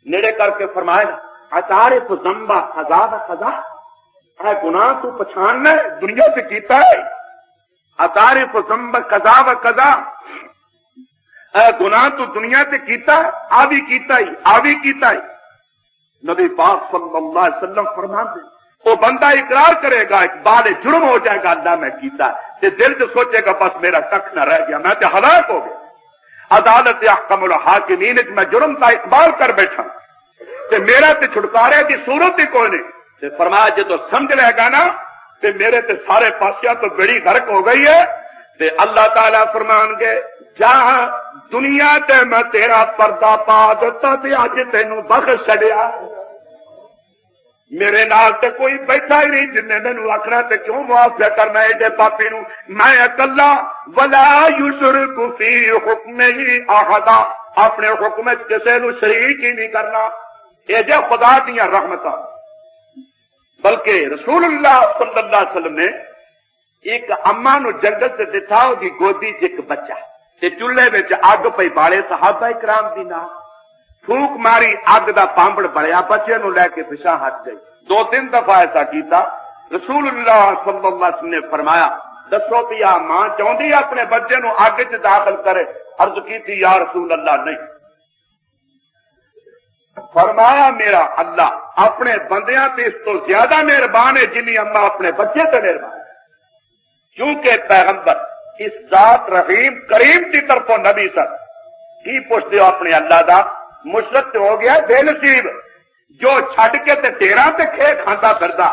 نیڑے کر کے فرمایا اچارف ذنبا خزا خزا، اے گناہ تو پچھاننا ہے دنیا سے کیتا ہے، اچارف ذنبا قضا و قضا، اے گناہ تو دنیا سے کیتا ہے، آبی کیتا ہی آبی کیتا ہی۔ نبی پاک صلی اللہ علیہ وسلم فرماتے وہ بندہ اقرار کرے گا، اقبال جرم ہو جائے گا اللہ میں کیتا ہے، دل سے سوچے گا بس میرا تک نہ رہ گیا، میں تو ہلاک ہو گیا۔ عدالت احکم الحاکمین میں جرم کا اقبال کر بیٹھا کہ میرا تے چھٹکارے کی صورت ہی کوئی نہیں، تے فرمایا جے تو سمجھ لے گا نا تے میرے تے سارے پاسیاں تو بڑی غرق ہو گئی ہے، تے اللہ تعالیٰ فرمان گے جہاں دنیا تے میں تیرا پردہ پا دیتا تے اج تینوں بخش چھڈیا، میرے نال تے کوئی بیٹھا ہی نہیں جن نے مینوں آکھنا تے کیوں معافیا کرنا ایڈے پاپی نو، میں اکلا ولا یشرک فی حکمہ احدا، اپنے حکم وچ کسے نو شریک ہی نہیں کرنا، یہ جے خدا دیاں رحمتاں۔ بلکہ رسول اللہ صلی اللہ علیہ وسلم نے ایک اما نو جنگل سے دتا، دی گودی چ ایک بچہ تے چولہے وچ اگ پئی بالے، صحابہ کرام دی نال پھوک ماری، اگ دا پامبڑ بڑیا، بچے نو لے کے پیچھے ہٹ گئی۔ 2-3 دفعہ ایسا کیتا، رسول اللہ صلی اللہ علیہ وسلم نے فرمایا دسو پیا ماں چاہتی اپنے بچے نو اگ چ داخل کرے؟ عرض کی تھی یا رسول اللہ نہیں۔ فرمایا میرا اللہ اپنے بندیاں تے اس تو زیادہ مہربان ہے جنی اما اپنے بچے تے مہربان ہے، کیونکہ پیغمبر اس ذات رحیم کریم کی طرفوں نبی سر کی پوچھتے ہو اپنے اللہ دا، مشرق ہو گیا بے نصیب جو چھڈ کے تے ڈیراں تے کھے کھاندا پھردا،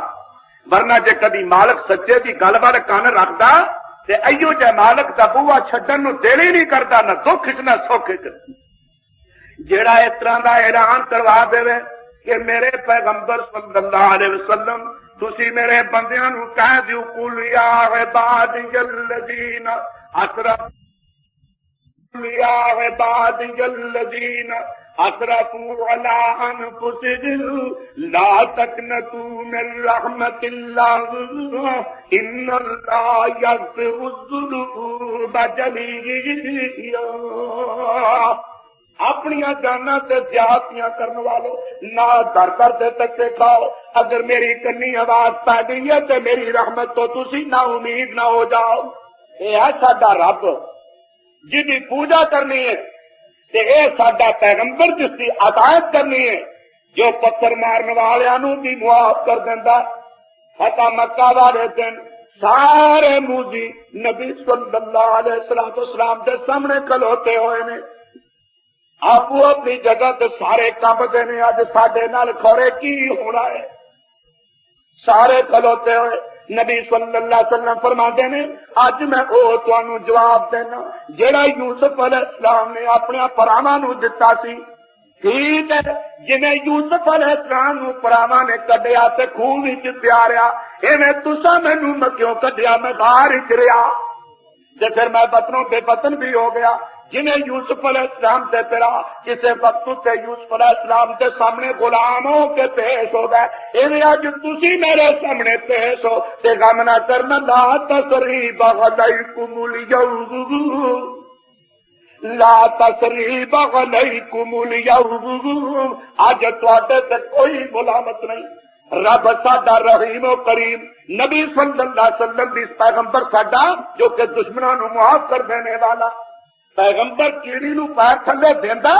ورنہ جے کدی مالک سچے دی گل وال کان رکھدا تے ایو جے مالک دا بوہا چھڈن نو دل ہی نہیں کردا، نہ دکھ چ نہ سکھ چ۔ جیڑا اس طرح دا اعلان کروا دے کہ میرے پیغمبر صلی اللہ علیہ وسلم تسی میرے بندیاں نو کہہ دیو قل یا عبادی الذین اسرفوا یا عبادی الذین اسرفوا علی انفسهم لا تقنطوا من رحمت اللہ ان اللہ یغفر الذنوب جميعا۔ اپنی جانا سے زیادتیاں کرنے والوں نہ در در دے تکے کھاؤ، اگر میری کنی آواز پہ گئی ہے تو میری رحمت تو تسی نہ امید نہ ہو جاؤ۔ یہ ہے ساڈا رب جس کی پوجا کرنی ہے، یہ ساڈا پیغمبر جس کی عطایت کرنی ہے، جو پتھر مارن والوں بھی معاف کر دینا۔ فتح مکہ والے دن سارے موذی نبی صلی اللہ علیہ وسلم کے سامنے کھلوتے ہوئے نے، آپ اپنی جگہ تے سارے کمبدے نے، اج ساڈے نال کھڑے کی ہونا ہے، سارے کھلوتے ہوئے نبی صلی اللہ علیہ وسلم فرماتے ہیں اج میں او تانوں جواب دینا جیڑا یوسف علیہ السلام نے اپنے پراواں نوں دتا سی، ٹھیک ہے جویں یوسف علیہ السلام نوں پراواں نے کڈیا تے خون وچ پیاریا، ایویں تساں مینوں مکیوں کڈیا میں باہر وچ رہیا تے پھر میں بطنوں بے بطن بھی ہو گیا، جنہیں یوسف علیہ السلام سے پھرا کسی وقت تے یوسف علیہ السلام کے سامنے غلام ہو کے پیش ہو گئے، ایویں اج تسی میرے سامنے پیش ہو تے غم نہ کرنا، لا تسریب علیکم الیوم، لا تسریب علیکم الیوم، اج تواڈے تے کوئی ملامت نہیں، رب ساڈا رحیم و کریم، نبی صلی اللہ علیہ وسلم بھی پیغمبر ساڈا جو کہ دشمنوں نو معاف کر دینے والا، پیغمبر کیڑی نو پیر تھلے دیندا،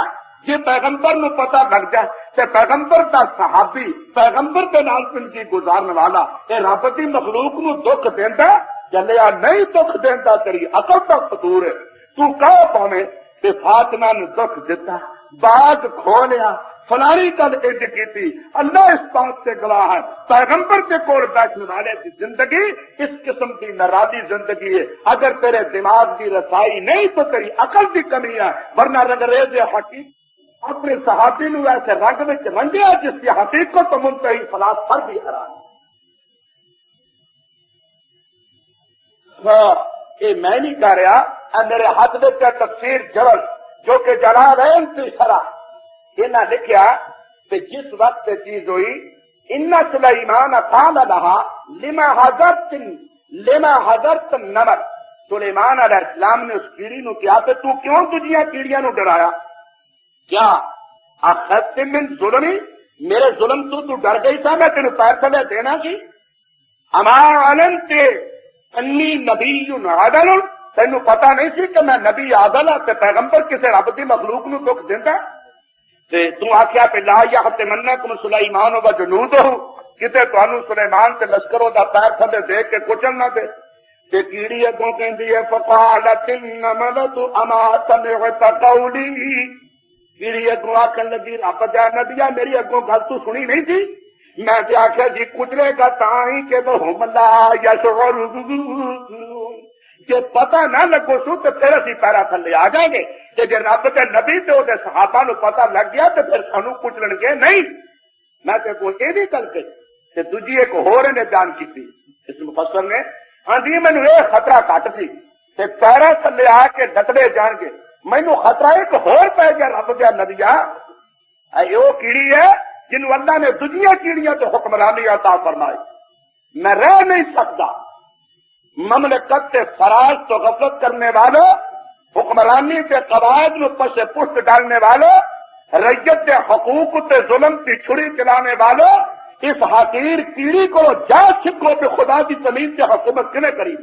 جے پیغمبر نو پتہ لگ جائے تے پیغمبر دا صحابی پیغمبر دے نال زندگی گزارن والا اے رب دی مخلوق نو دکھ دیندا، چلیا نہیں دکھ دیندا تیری عقل دا قصور ہے، تو کہہ پاویں کہ فاطمہ نے دکھ دیتا، باغ کھولیا، فلانی گل اج کیتی، اللہ اس بات سے گواہ ہے پیغمبر کے کول بیٹھنے والے کی زندگی اس قسم کی ناراضی زندگی ہے، اگر تیرے دماغ کی رسائی نہیں تو تیری عقل کی کمی ہے، ورنہ انگریز حقیق اپنے صحابی نو ایسے رنگ میں رنگیا جس کی حقیقت تو منتہی فلاسفر بھی حیران۔ یہ میں نہیں کہہ رہا، میرے ہاتھ میں تفسیر جبل جو کہ جلال ہے ان کی شرح انہاں لکھیا کہ جس وقت چیز ہوئی ان سلیمان قال لها لما حضرت النمر، سلیمان علیہ السلام نے اس کیڑی نو کیا کہ تو کیوں دنیا کیڑیاں نو ڈرایا، کیا اخذت من ظلمی، میرے ظلم تو ڈر گئی تھا میں تینوں پیر تھلے دینا سی، اما علمت انی نبی عادل، تینوں پتہ نہیں سی کہ میں نبی عادل ہاں تے پیغمبر کسی رب دی مخلوق نو دکھ دیندا، تو آخیا پہ لا یحتمنکم سلیمان و جنودہ، کتے تانوں سلیمان تے لشکروں دا پیر تھلے دے کے کچل نہ دے، تے کیڑی اگوں کہندی ہے فقالت النملۃ اما سمعت قولی، کیڑی اگوں آکھن لگی رب دے نبیا میری اگوں گل تو سنی نہیں تھی، میں تے آخیا جی کچلے گا تاں ہی کہ وہم لا یشعرون، جے پتہ نہ لگو سو تو پھر اسی پیرا تھلے آ جائیں گے، جے رب دے نبی تے دے صحابہ نو پتہ لگ گیا تو پھر سانو کچلن گے نہیں، میں تے کوئی یہ بھی گل کہی تے دوجی ایک ہور نے بیان کیتی، اس مفسر نے آندی مینوں یہ خطرہ گھٹ سی تے پیرا تھلے آ کے ڈٹڑے جان گے، مینوں خطرہ ایک ہور پی گیا رب دے نبیا، اے وہ کیڑی ہے جنوں اللہ نے دنیا کیڑیاں تے حکمرانی عطا فرمائی، میں رہ نہیں سکتا مملکت سے فراز تو غفلت کرنے والوں، حکمرانی کے قواعد میں پس پشت ڈالنے والوں، رعیت کے حقوق تے ظلم کی چھری چلانے والوں، اس حقیر کیڑی کو جا سکھو کہ خدا کی زمین سے حکومت کنے کری،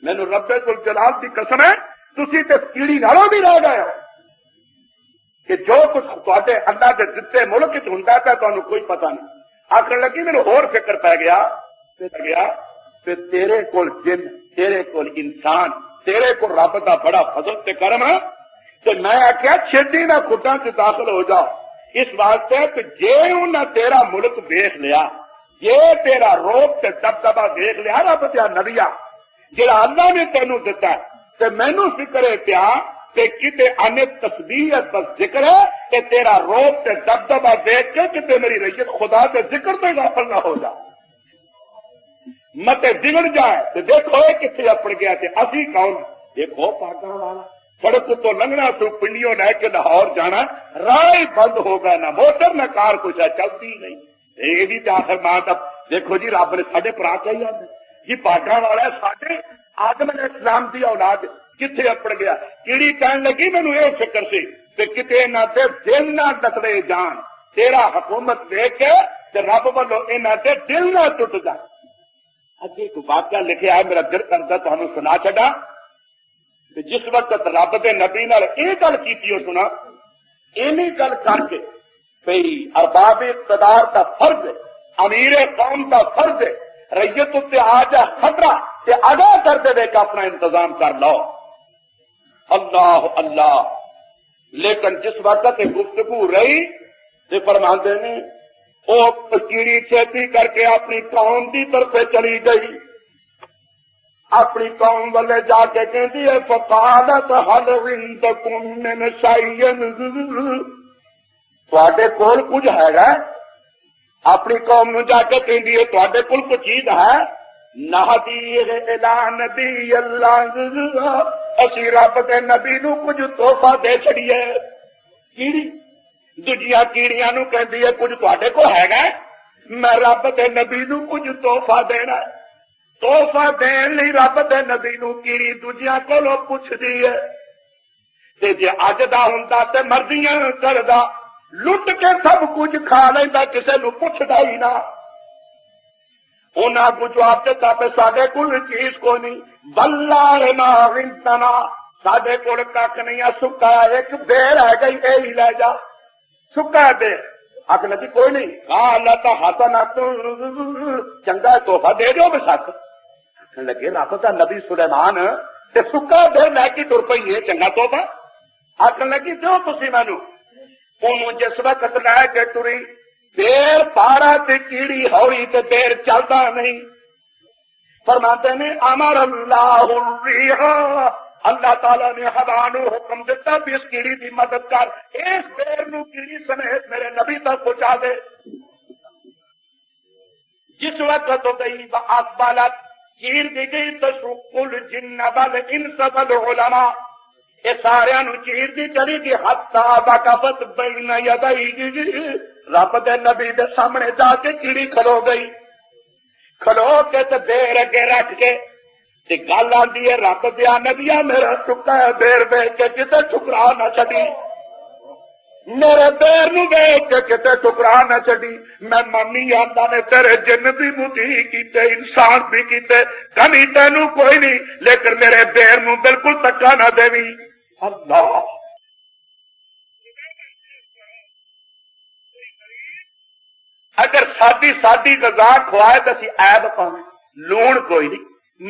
مینوں رب ذوالجلال کی قسم ہے تسی تے کیڑی نالوں بھی رہ گئے ہو کہ جو کچھ تواڈے اللہ کے دتے ملک وچ ہوندا ہے تانوں کوئی پتہ نہیں، آخر لگی مینوں ہور فکر پی گیا کہ تیرے کول جن، تیرے کول انسان، تیرے کو رب دا بڑا فضل تے کرم ہے، تو میں آخیا چھڈی نہ خطاں سے داخل ہو جاؤ، اس واسطے کہ جے انہاں تیرا ملک دیکھ لیا، جے تیرا روپ تے دبدبا دیکھ لیا رب دیا نبیا جڑا اللہ نے تینوں دتا ہے، تے مینوں فکر ہے پیا کہ کتے ان تسبیح بس ذکر ہے کہ تیرا روپ تے دبدبا دیکھ کے کتے میری رعیت خدا کے ذکر تے غافل نہ ہو جا، مت بگڑ جائے تو دیکھو کتنے اپڑ گیا کہ اسی کون، دیکھو پاگاں والا سڑک تو لنگنا تو پنڈیوں لے کے لاہور جانا، راہ بند ہو گیا، نہ موٹر نہ کار کچھ ہے، چلتی نہیں، یہ بھی تو آخر ماں تب دیکھو جی رب نے ساڈے پرا چاہیے جی پاگاں والا ساڈے آدم علیہ السلام دی اولاد کتنے اپڑ گیا، کیڑی کہن لگی مینوں یہ فکر سی کہ کتے نہ تے دل نہ ٹکڑے جان، تیرا حکومت دیکھ کے تے رب والوں انہاں تے دل نہ ٹوٹ جائے۔ اگے ایک واقعہ لکھا ہے میرا دل کرتا تمہیں سنا چڈا کہ جس وقت رب دے نبی نال یہ گل کی ہو سنا، اینی گل کر کے بھئی ارباب اقتدار کا فرض ہے، امیر قوم کا فرض ہے، رعیت تے آ جا خطرہ تے ادا کر دے کہ اپنا انتظام کر لو، اللہ اللہ، لیکن جس وقت گفتگو رہی تے فرماندے نے وہ کیڑی چھتی کر کے اپنی قوم کی طرف چلی گئی، اپنی قوم والے جا کے کہتی ہے فقالت هل عندكم من شيء، تواڈے کول کچھ ہے؟ اپنی قوم نو جا کے کہندی ہے تواڈے کول کوئی چیز ہے؟ نہدی الی نبی اللہ، اسی رب دے نبی نو کچھ تحفہ دے چھڑیے۔ کیڑی دوجیاں کیڑیاں نو کہندی ہے کچھ تواڈے کول ہے؟ میں رب دے نبی نو کچھ تحفہ دینا ہے۔ تحفہ دین لی رب دے نبی نو کیڑی دوجیاں کولوں پوچھدی ہے، تے جے اج دا ہوندا تے مرضیاں کردا، لٹ کے سب کچھ کھا لیندا، کسے نو پوچھدا ہی نہ۔ انہاں کو جواب دیتا پہ ساڈے کول چیز کوئی نہیں، واللہ ما عندنا، ساڈے کول کھ نہیں ہے، سکا ایک بیر ہے گئی، اے ہی لے جا، سکا بیر۔ آخ لگی کوئی نہیں، قالت حسنۃ، چنگا تحفہ دے دیو بے شک۔ آخر لگے رب دا نبی سلیمان تے سکا بیر لے کے ٹر پئی ہے، چنگا تحفہ۔ آخر لگی دیو تسی مینوں۔ انہوں جس وقت لے کے ٹری، بیر پارا تے کیڑی ہوئی تے بیر چلدا نہیں۔ فرماتے نے امر اللہ الریح، اللہ تعالیٰ نے ہوا نو حکم دیتا بھی اس کیڑی دی مدد کر، اس بیر نو کیڑی سمیت میرے نبی تک پہنچا دے۔ جس وقت تو گئی اقبالت، چیر دی گئی تشق الجن والانس والعلماء، یہ سارے نو چیر دی چلی گئی حتی وقفت بین یدیہ، رب دے نبی دے سامنے جا کے کیڑی کھلو گئی، کھلو کے تے بیر اگے رکھ کے تے گل آندی ہے رب دیا نبیا میرا سکا بیر ویچ کے کتے ٹکرا نہ چڈی، میرے بیر نو ویچ کے کتے ٹکرا نہ چڈی، میں مانی آندا نے تیرے جن بھی مٹی کیتے انسان بھی کیتے، کمی تینو کوئی نہیں، لیکن میرے بیر نو بالکل تکا نہ دیوی۔ اللہ اگر سادی غذا کھوائے تو اسی عیب پاویں، لون کوئی نہیں،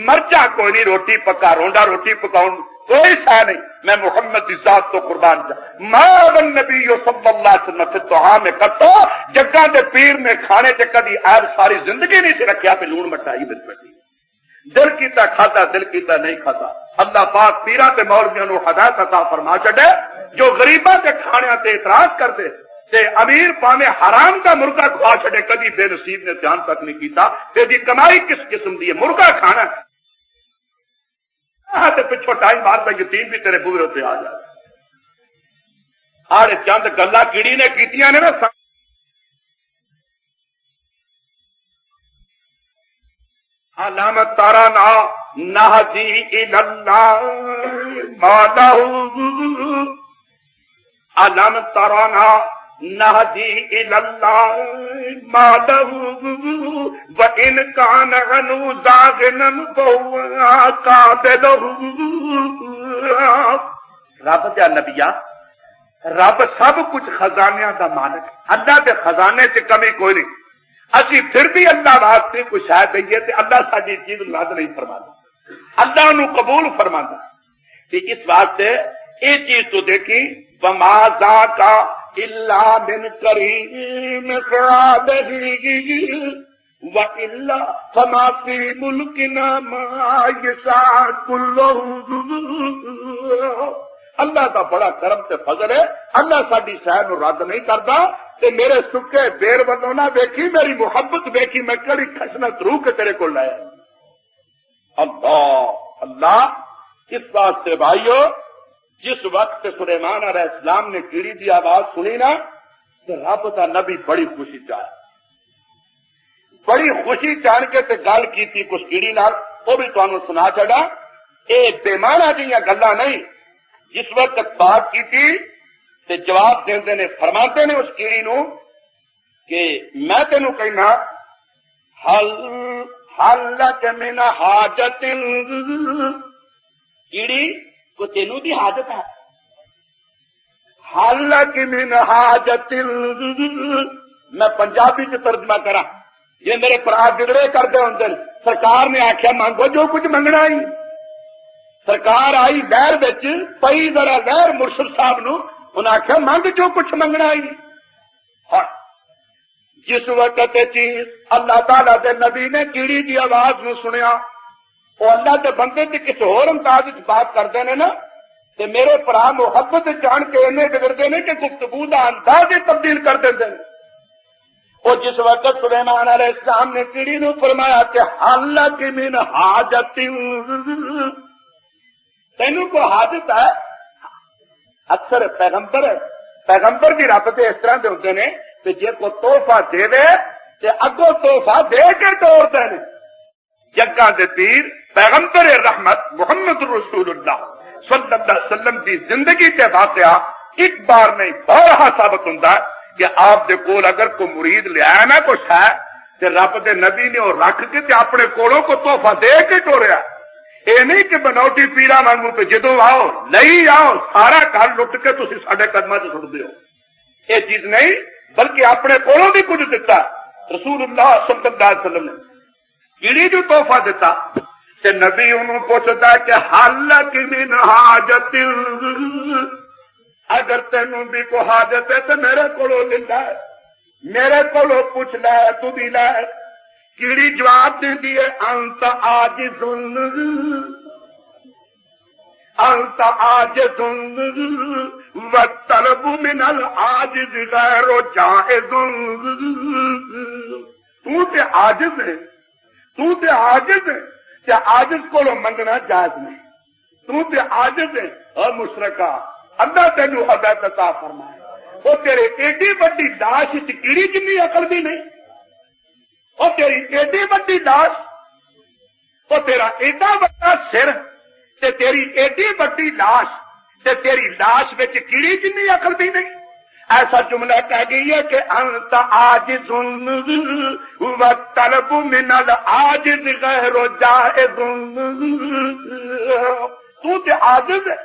مرچا کوئی نہیں، روٹی پکا رونڈا روٹی پکاؤں کوئی شے نہیں، میں محمد کی ذات تو قربان جا۔ ما النبی صلی اللہ علیہ وسلم سے طعام قطع، جگہ دے پیر نے کھانے تے کدی عیب ساری زندگی نہیں سے رکھیا پہ لون مٹائی بن پڑی، دل کیتا کھاتا دل کیتا نہیں کھاتا۔ اللہ پاک پیراں تے مولویاں نو ہدایت عطا فرما چھڈے، جو غریباں دے کھانیاں تے اعتراض کردے تے امیر پاویں حرام کا مرغا کھوا چھڈے، کدی بے نصیب نے دھیان تک نہیں کیتا تے دی کمائی کس قسم دی ہے، مرغا کھانا تے پچھو ٹائم بعد میں یتیم بھی تیرے بوئے تے آ جائے۔ آڑے چند گلاں کیڑی نے کیتیاں نے نا، علامت تارانا نہجی اللہ مالہ، علامت تارانا نہجی اللہ مالہ وَإِنْ كَانَ عَنُو زَاغِنًا فَهُوَ قَابِلُهُ۔ رب دیا نبیا، رب سب کچھ خزانیاں دا مالک، اللہ دے خزانے سے کمی کوئی نہیں، اسی پھر بھی اللہ واسطے کوئی شاید دئیے تے اللہ ساری چیز رد نہیں فرماتا، اللہ نو قبول فرماتا۔ اس واسطے یہ چیز تو دیکھی وما ذاک الا من کریم قرابہ والا فما فی ملکنا ما یشاء کلہ۔ اللہ کا بڑا کرم تے فضل ہے، اللہ ساری شے نو رد نہیں کرتا تے میرے سکے بیر ودوں نہ ویکھی، میری محبت ویکھی، میں کڑی خشنت روح کے تیرے کو لایا۔ اللہ اللہ اس واسطے بھائیو، جس وقت سلیمان علیہ السلام نے کیڑی دی آواز سنی نا تو رب دا نبی بڑی خوشی چاہے، بڑی خوشی چاہ کے تے گل کیتی کچھ کیڑی نال، وہ بھی تانوں سنا چھڑا۔ اے بےمانہ جیاں گلاں نہیں، جس وقت بات کیتی تے جواب دیندے نے، فرماتے نے اس کیڑی نو کہ میں تینوں کہنا حل لک من حاجت، کیڑی کو تینوں دی حاجت ہے، حل لک من حاجت، میں پنجابی چ ترجمہ کرا، یہ میرے پرا گڑرے کرتے ہوں، سرکار نے آخیا مانگو جو کچھ منگنا ہی، سرکار آئی لہر بچ پئی ذرا لہر مرشد صاحب نو، انہیں آخیا منگ جو کچھ منگنا ہی۔ جس وقت چیز اللہ تعالی دے نبی نے کیڑی دی آواز نو سنیا، وہ اللہ دے بندے تے کسی اور انداز وچ بات کرتے ہیں نا، تے میرے بھرا محبت جان کے اینے بگڑتے ہیں کہ گفتگو دا انداز ہی تبدیل کر دیتے ہیں۔ اور جس وقت سلیمان علیہ السلام نے کیڑی نو فرمایا کہ حلق من حاجت، تینوں کو حاجت ہے؟ اکثر پیغمبر بھی رب دے اس طرح دے ہوندے نے کہ جے کو تحفہ دے دے تے اگوں تحفہ دے کے توڑتے ہیں۔ جگہ دے پیر پیغمبر رحمت محمد رسول اللہ صلی اللہ علیہ وسلم کی زندگی کے واقعہ ایک بار نہیں بارہا ثابت ہوتا ہے کہ آپ دے کول اگر کوئی مرید لے آیا نا کچھ ہے تے رب دے نبی نے وہ رکھ کے تے اپنے کولوں کو تحفہ دے کے ٹوریا۔ اے نہیں کہ بنوٹی پیرا مانگو پہ جدو آؤ لئی آؤ سارا گھر لٹ کے تسی ساڈے قدماں چ سٹ دیو، یہ چیز نہیں بلکہ اپنے کولوں بھی کچھ دتا۔ رسول اللہ صلی اللہ علیہ وسلم نے کیڑی جو تحفہ دیتا تے نبی انہوں پوچھتا کہ حلق من حاجت، اگر تینوں بھی کو حاجت ہے تو میرے کولو لیندا ہے، میرے کولو پوچھ لے تو بھی لے۔ کیڑی جواب دیندی ہے انت عاجز، انت عاجز والطلب من العاجز غیر جائز، تو تے عاجز ہے، تو تے عاجز ہے تے عاجز کو منگنا جائز نہیں، تو تے عاجز ہے۔ اور مشرکا اللہ تینوں ہدایت عطا فرمائے، وہ تیرے ایڈی بڑی لاش وچ کیڑی جنی عقل بھی نہیں، اور تیری ایڈی بڑی لاش، وہ تیرا ایڈا بڑا سر تے تیری ایڈی بڑی لاش تے تیری لاش وچ کیڑی جنی عقل بھی نہیں۔ ایسا جملہ کہہ گئی ہے کہ انت عاجز والطلب من العاجز غیر جائز، تو تے عاجز ہے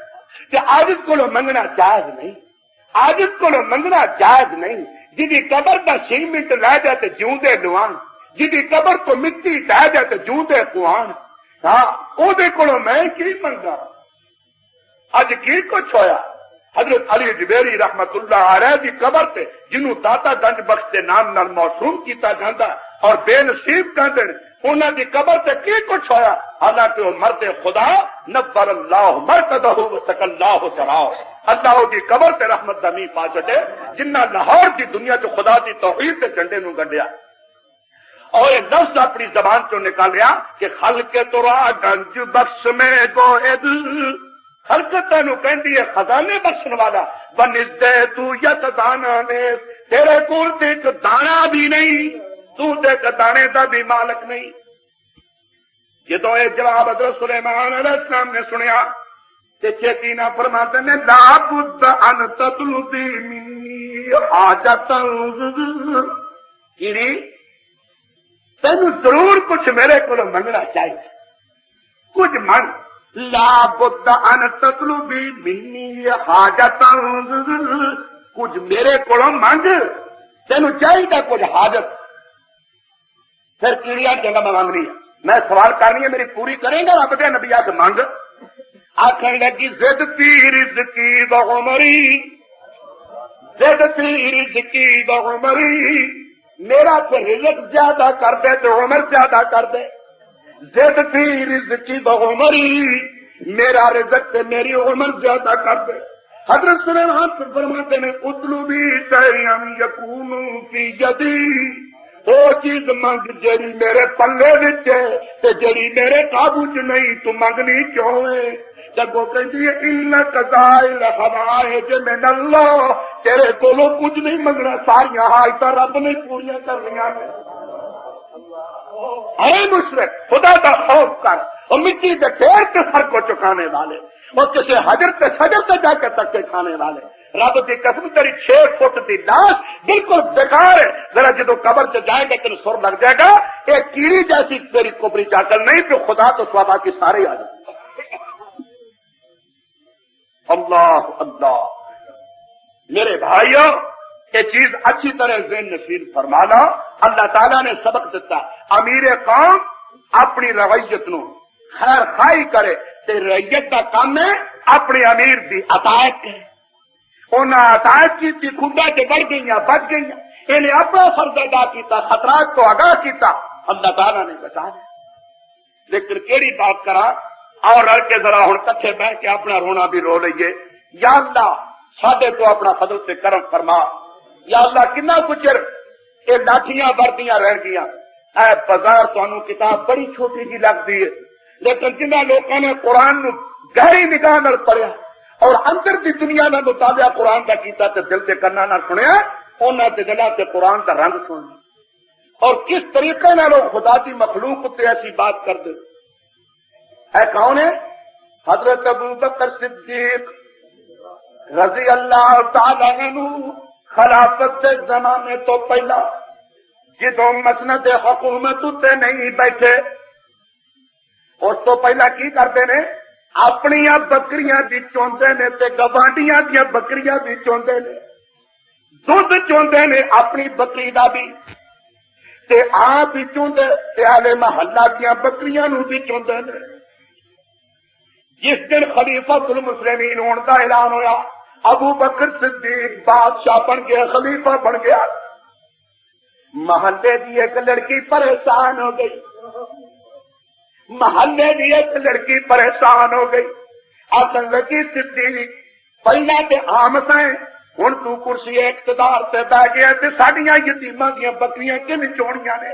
تے عاجز کو منگنا جائز نہیں، عاجز کو منگنا جائز نہیں۔ جدی قبر دا 6 منٹ رہ جائے تے جیوندے لوان، جدی قبر تو مٹی ڈہ جائے تے جیوندے کوان، ہاں او دے کولوں میں کی منگا؟ اج کی کچھ ہویا؟ حضرت علی جبیری رحمت اللہ علیہ دی قبر تے جنہوں داتا گنج بخش کے نام نال موسوم کیتا جاندا اور بے نصیب کہندے انہاں دی قبر تے کی کچھ ہویا؟ حالانکہ وہ مرد خدا نبر اللہ مرقدہ وسق اللہ سراہ، اللہ دی قبر تے رحمت دا میاں پا چھڈے جنہ لاہور دی دنیا چ خدا دی توحید دے جھنڈے نو گڈیا۔ اور یہ لفظ اپنی زبان چوں نکالیا کہ خلق ترا گنج بخش میں گوہد، خلقت تینوں کہندی ہے خزانے بخشن والا، بنزدے تو یت دانا نے، تیرے کول تے ایک دانا بھی نہیں، تو تے دانے دا بھی مالک نہیں۔ جدوں یہ جواب حضرت سلیمان علیہ السلام نے سنیا تے چیتی نہ فرماتے نے لا بد ان تطلبی منی حاجت، کیڑی تینوں ضرور کچھ میرے کو منگنا چاہیے، کچھ منگ، لا بد ان تطلبی منی حاجت، کچھ میرے کو منگ، تینوں چاہیے کچھ حاجت۔ پھر کیڑیاں جگہ میں مانگ رہی ہے، میں سوال کرنی ہے میری پوری کریں گا رب دے نبی سے مانگ؟ آخر لگی زد فی رزقی بعمری، زد فی رزقی بعمری، میرا تو رزق زیادہ کر دے تو عمر زیادہ کر دے، زد فی رزقی بعمری، میرا رزق سے میری عمر زیادہ کر دے۔ حضرت سلیمان فرماتے ہیں اطلبی شیئا یکون فی یدی، وہ چیز منگ جیڑی میرے پلے وچ ہے تے جیڑی میرے قابو چ نہیں، تو منگنی کیوں ہے؟ جب وہ کہتی ہے ان قضائل حوائج من اللہ، تیرے کولوں کچھ نہیں منگنا، ساریاں حاجتاں رب نے پوریاں کرنیاں نے۔ اے مشرک خدا کا خوف کر، اور مٹی کے ڈھیر کے سر کو چکانے والے، اور کسی حجر تے شجر تے جا کے تکے کھانے والے، رب کی قسم تیری 6 فٹ کی لاش بالکل بیکار ہے، ذرا جدو قبر سے جائے گا تیرے سر لگ جائے گا، ایک کیڑی جیسی تیری کوبری چاکل نہیں، تو خدا تو سوا کی سارے آ جائے۔ اللہ اللہ میرے بھائیوں، یہ چیز اچھی طرح ذہن نشین فرمانا، اللہ تعالیٰ نے سبق دیتا، امیر قوم اپنی رویت نو خیر خائی کرے تے رعیت کا کام ہے اپنے امیر دی اطاعت کرے۔ انہاں اطاعت کی خدا سے بڑھ گئیاں بچ گئیاں، انہیں اپنا فرض ادا کیتا، خطرات کو آگاہ کیتا، اللہ تعالیٰ نے بچا دیا۔ لیکن کیڑی بات کرا اور رل کے ذرا ہوں کٹھے بہ کے اپنا رونا بھی رو لئیے، یا اللہ ساڈے تو اپنا فضل سے کرم فرما، یا اللہ کنا کچر یہ لاٹھیاں بردیاں رہ گیا، اے بازار تانوں کتاب بڑی چھوٹی جی لگتی ہے، لیکن جنہاں لوگوں نے قرآن نو گہری نگاہ نال پڑھیا اور اندر دی دنیا دا مطالعہ قرآن دا کیتا تے دل دے کنا نال سنیا، انہاں دے دلاں تے قرآن دا رنگ سن لیا اور کس طریقے نال خدا دی مخلوق تے ایسی بات کر دے۔ اے کون ہے؟ حضرت ابو بکر صدیق رضی اللہ تعالی عنہ، خلافت کے زمانے تو پہلا جدوں مسند حکومت تے نہیں بیٹھے، اس تو پہلا کی کرتے نے؟ اپنی بکریاں بھی چوندے نے تے گوانڈیاں دیا بکریاں بھی چوندے نے، دودھ چوندے نے اپنی بکری دا بھی تے آپ بھی چوندے تے اہل محلہ دیا بکریاں نو بھی چوندے نے۔ جس دن خلیفۃ المسلمین ہون دا اعلان ہویا، ابو بکر صدیق بادشاہ بن گیا، خلیفہ بن گیا، محلے دی ایک لڑکی پریشان ہو گئی، محلے دی ایک لڑکی پریشان ہو گئی، آسن لگی صدیق پہلا تے عام سائیں ہن تو کرسی اقتدار سے بہ گیا تے ساڈیاں یتیماں دیاں بکریاں کیویں چونیاں نے۔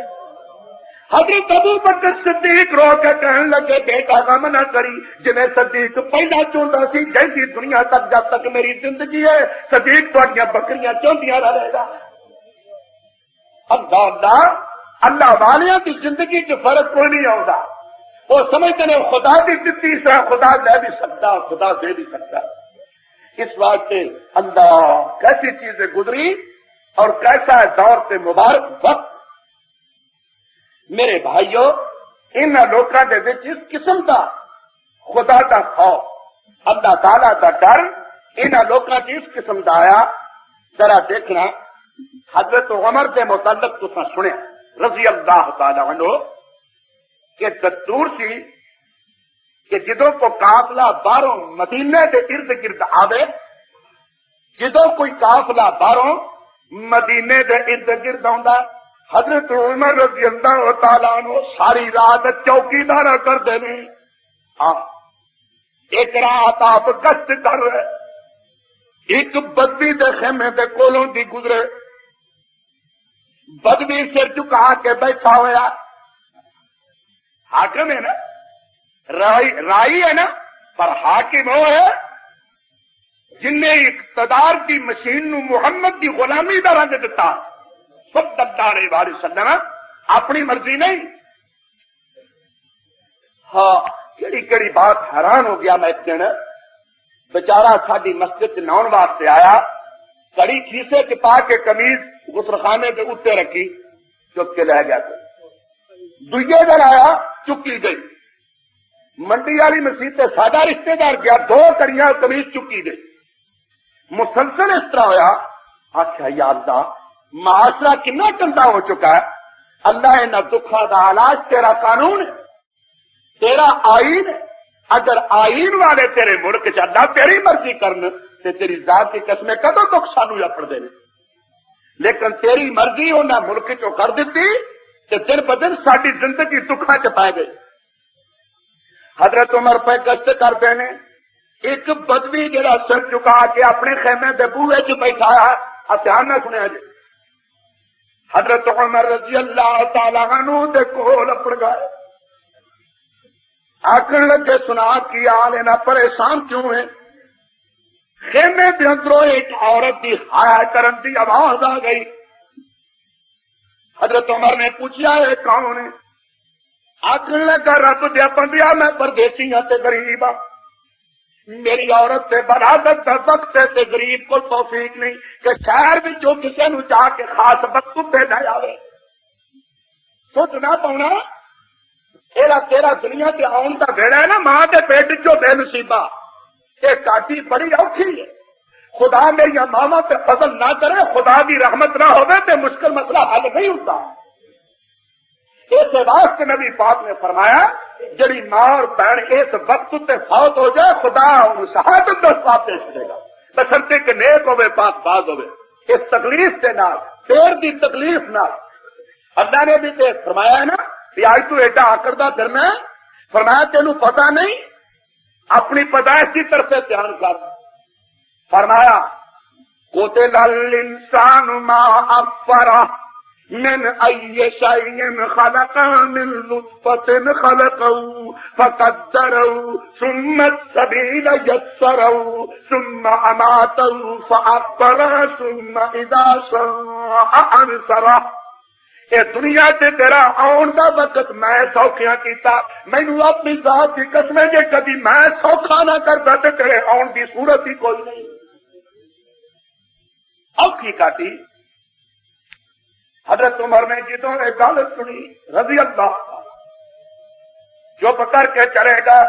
حضرت ابو بکر صدیق رو کے کہنے لگے بیٹا غم نہ کری، جنہیں صدیق پہلا چوندا سی جیسی دنیا تک جب تک میری زندگی ہے صدیق تہاڈیاں بکریاں چوندیاں رہے گا۔ اللہ اللہ والیاں کی زندگی چ فرق کوئی نہیں آؤں، وہ سمجھتے ہیں خدا کی دتی سے خدا لے بھی سکتا، خدا دے بھی سکتا۔ اس واسطے اللہ کیسی چیزیں گزری اور کیسا ہے دور سے مبارک وقت۔ میرے بھائیو، ان لوکاں دے وچ اس قسم دا خدا دا خوف، اللہ تعالی دا ڈر ان لوکاں چ اس قسم دا آیا، ذرا دیکھنا حضرت عمر دے متعلق تساں سنیا رضی اللہ تعالی عنہ کہ دستور سی کہ جدوں کو قافلہ باہروں مدینے دے ارد گرد آوے، جدوں کوئی قافلہ باہروں مدینے دے ارد گرد آندا، حضرت عمر رضی اللہ تعالیٰ عنہ ساری رات چوکیدارا کر دینے، ایک رات آپ گشت کر رہے، ایک بدوی دے خیمے دے کولوں دی گزرے، بدوی سر چکا کے بیٹھا ہویا، حاکم ہے نا، رائی ہے نا، پر حاکم وہ ہے جن نے اقتدار کی مشین نو محمد کی غلامی دا رنگ دتا صلی اللہ علیہ وسلم، اپنی مرضی نہیں۔ ہاں کیڑی کیڑی بات حیران ہو گیا میں ایک دن، بیچارہ ساڈی مسجد ناؤن واسطے آیا، کڑی کھیسے چ پا کے قمیض غسلخانے کے اتنے رکھی، چک کے لے گیا، دوجے دن آیا چکی گئی، منڈی والی مسیح سے ساڈا رشتے دار گیا، 2 کڑیاں قمیض چکی گئی، مسلسل اس طرح ہوا۔ اچھا یا اللہ، معاشرہ کتنا گندا ہو چکا ہے، اللہ ان دکھا دا علاج تیرا قانون ہے، تیرا آئین ہے، اگر آئین والے تیرے ملک چ اللہ تیری مرضی کرن تے تیری ذات کی قسمیں کدوں دکھ سانو اپڑ دے، لیکن تیری مرضی انہاں ملک چوں کر دیتی تے دن بدن ساری زندگی دکھاں چ پائے گئی۔ حضرت عمر پہ گشت کرتے ہیں، ایک بدوی جڑا سر چکا کے اپنے خیمے دے بوئے چ بیٹھا ہے، دھیان نہ سنیا جی، حضرت عمر رضی اللہ تعالیٰ عنہ دے کول اپڑ گئے، آکھن لگے سنا کی حال ہے، نہ پریشان کیوں ہے؟ خیمے دے اندروں ایک عورت دی ہایا کرن دی آواز آ گئی، حضرت عمر نے پوچھا ہے کون ہے؟ آخر لگا رب دیا بندیا میں پردیسی ہاں تے غریب ہاں، میری عورت سے برادت کا وقت ہے تے غریب کو توفیق نہیں کہ شہر بھی جو کسی نو جا کے خاص وقت پہ نہ آئے، سوچنا پونا تیرا دنیا تے آن کا بیڑا ہے نا، ماں کے پیٹ چو بے نصیبہ، یہ کاٹی بڑی اوکھی ہے، خدا میری ماما پہ فضل نہ کرے، خدا کی رحمت نہ ہوئے تے مشکل مسئلہ حل نہیں ہوتا۔ اس واسطے نبی پاک نے فرمایا جڑی ماں اور بہن اس وقت تے فوت ہو جائے خدا ان شہادت کا ثواب پیش کرے گا، بشرطے کہ نیک ہوے پاک باز ہوے۔ اس تکلیف کے نال پیر دی تکلیف نہ اللہ نے بھی تے فرمایا ہے نا کہ آج تو ایڈا آکردہ پھرنا ہے، فرمایا تینوں پتا نہیں، اپنی پیدائش کی طرف سے دھیان کر، فرمایا قتل الانسان ما اکفرہ من ای شیء خلق من نطفة خلقه فقدره ثم السبیل یسره ثم اماته فاقبره ثم اذا شاء انشره۔ اے دنیا تے تیرا آن دا وقت میں سوکھیاں کیتا، مینوں اپنی ذات کی قسم ہے جے کبھی میں سوکھا نہ کرتا تے تیرے آن دی صورت ہی کوئی نہیں۔ اوکھی کاٹی حضرت عمر نے جدوں یہ گل سنی رضی اللہ چپ کر کے چلے گا،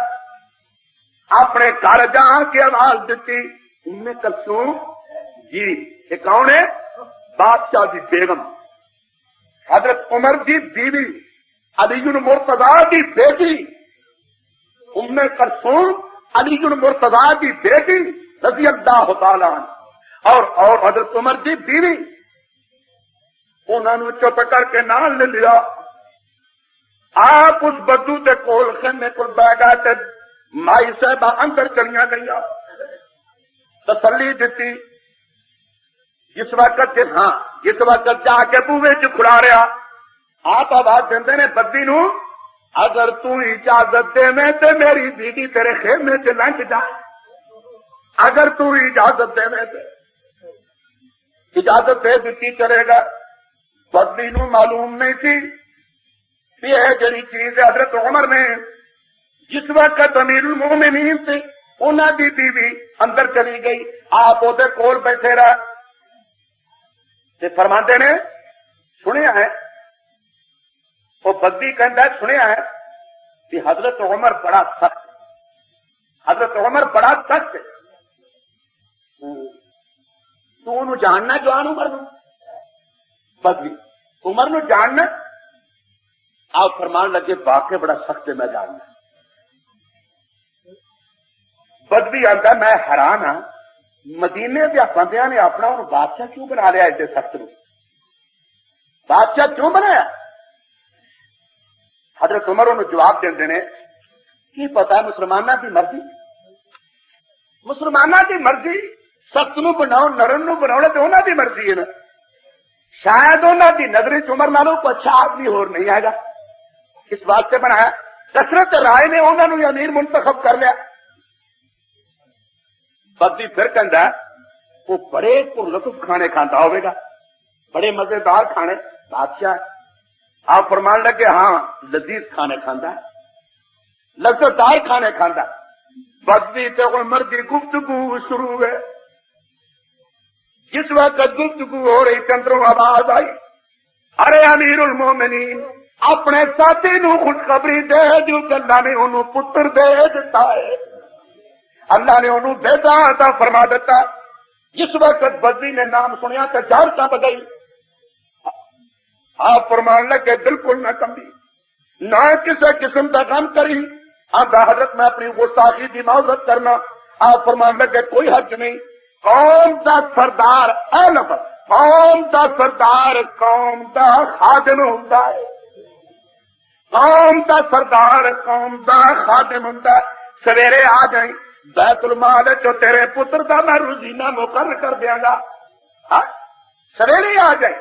اپنے گھر جا کے آواز دیتی ام کلثوم جی یہ کون ہے؟ بادشاہ دی بیگم حضرت عمر دی بیوی علی المرتضیٰ دی بیٹی ام کلثوم علی المرتضیٰ دی بیٹی رضی اللہ تعالی عنہ اور حضرت عمر دی بیوی، انہوں نے چپ کر کے نام لے لیا۔ آپ اس بدو کے کول خیمے کو بہ گئے تے مائی صاحبہ اندر چلیاں گئی، تسلی دیتی۔ جس وقت جا کے بوے چ کھڑا رہا، آپ آواز دیندے نے بدی نو اگر تو اجازت دے میں تے میری بیٹی تیرے خیمے چ لنگ جائے، اگر تو اجازت دے میں تے اجازت دے دیتی چلے گا۔ بدی نو معلوم نہیں تھی کہ یہ جڑی چیز ہے حضرت عمر نے جس وقت امیر المومنین تھے انہاں دی بیوی اندر چلی گئی، آپ وہ کول بیٹھے رہے تے فرماندے نے سنیا ہے، وہ بدی کہندا ہے سنیا ہے کہ حضرت عمر بڑا سخت، حضرت عمر بڑا سخت ہے، تو انہوں جاننا جوان عمر نو بدی عمر نو جاننا؟ آپ فرمان لگے واقع بڑا سخت ہے میں جاننا۔ بدوی آتا میں حیران ہاں مدینے دے بندیاں نے اپنا انہوں بادشاہ کیوں بنا لیا ایسے سخت نو؟ بادشاہ کیوں بنایا؟ حضرت عمر انہوں جواب دیندے نے کی پتا ہے مسلمانہ دی مرضی، مسلمانہ دی مرضی، سخت نو بناؤ نرم نو بناؤ تو انہوں دی مرضی ہے نا، شاید انہوں دی نظر عمر نالوں کو اچھا آدمی اور نہیں آئے گا، اس بات سے بنایا کثرت رائے نے انہوں نے امیر منتخب کر لیا۔ بدی پھر کہندا وہ بڑے پرلطف کھانے کھانا ہوئے گا، بڑے مزیدار کھانے، بادشاہ آپ فرمان لگے ہاں لذیذ کھانے کھانا ہے، لذتدار کھانے کھانا۔ بدی تے عمر دی گفتگو شروع ہے، جس وقت گفتگو ہو رہی چندروں آواز آئی ارے امیر المومنین اپنے ساتھی نو خوشخبری دے جو کہ اللہ نے انہوں پتر دے دیتا ہے، اللہ نے انہوں بیٹا عطا فرما دیتا۔ جس وقت بدی نے نام سنیا تو جار کا بدئی، آپ فرمان لگے بالکل نہ کمی نہ کسی قسم کا کام کری، آدھا حضرت میں اپنی گستاخی کی معذرت کرنا۔ آپ فرمان لگے کوئی حرج نہیں، قوم دا سردار اے لفظ قوم دا سردار قوم دا خادم ہوندا ہے، قوم دا سردار قوم دا خادم ہوندا ہے۔ سویرے آ جائیں بیت المال جو تیرے پتر دا میں روزینہ مقرر کر دیاں گا، ہاں سویرے آ جائیں۔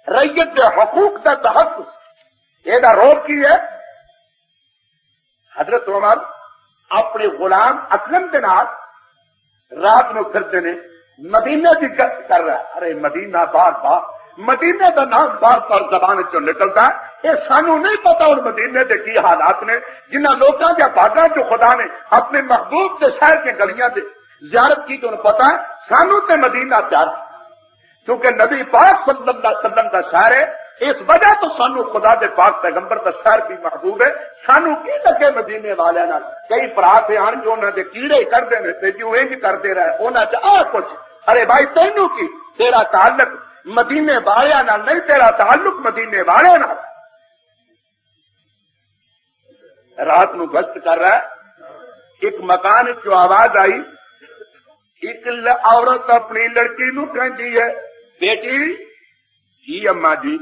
ریت کے حقوق دا تحفظ یہ دا روک کی ہے۔ حضرت عمر اپنے غلام اسلم کے نال رات میں پھرتے نے مدینے کی گشت کر رہا ہے۔ ارے مدینہ بار بار مدینے کا نام بار بار زبان چ نکلتا ہے، یہ سانو نہیں پتا اور مدینے کے کی حالات نے جنہ لوگوں کے باغاں جو خدا نے اپنے محبوب کے شہر کے گلیاں سے زیارت کی، تو انہیں پتا ہے سانو تے مدینہ پیار کیونکہ نبی پاک صلی اللہ علیہ وسلم کا شہر ہے، اس وجہ تو سانو خدا دے پاک پیغمبر کا شہر بھی محبوب ہے۔ سانو کی لگے مدینے والے نال کئی پرا سے آن جو انہوں نے کیڑے کرتے ہیں تے جو انج کرتے رہے انہاں چ آ کچھ، ارے بھائی تینوں کی تیرا تعلق مدینے والے نال نہیں، تیرا تعلق مدینے والے نال۔ رات نو گشت کر رہا ہے، ایک مکان جو آواز آئی، ایک عورت اپنی لڑکی نو کہندی ہے بیٹی جی اما جی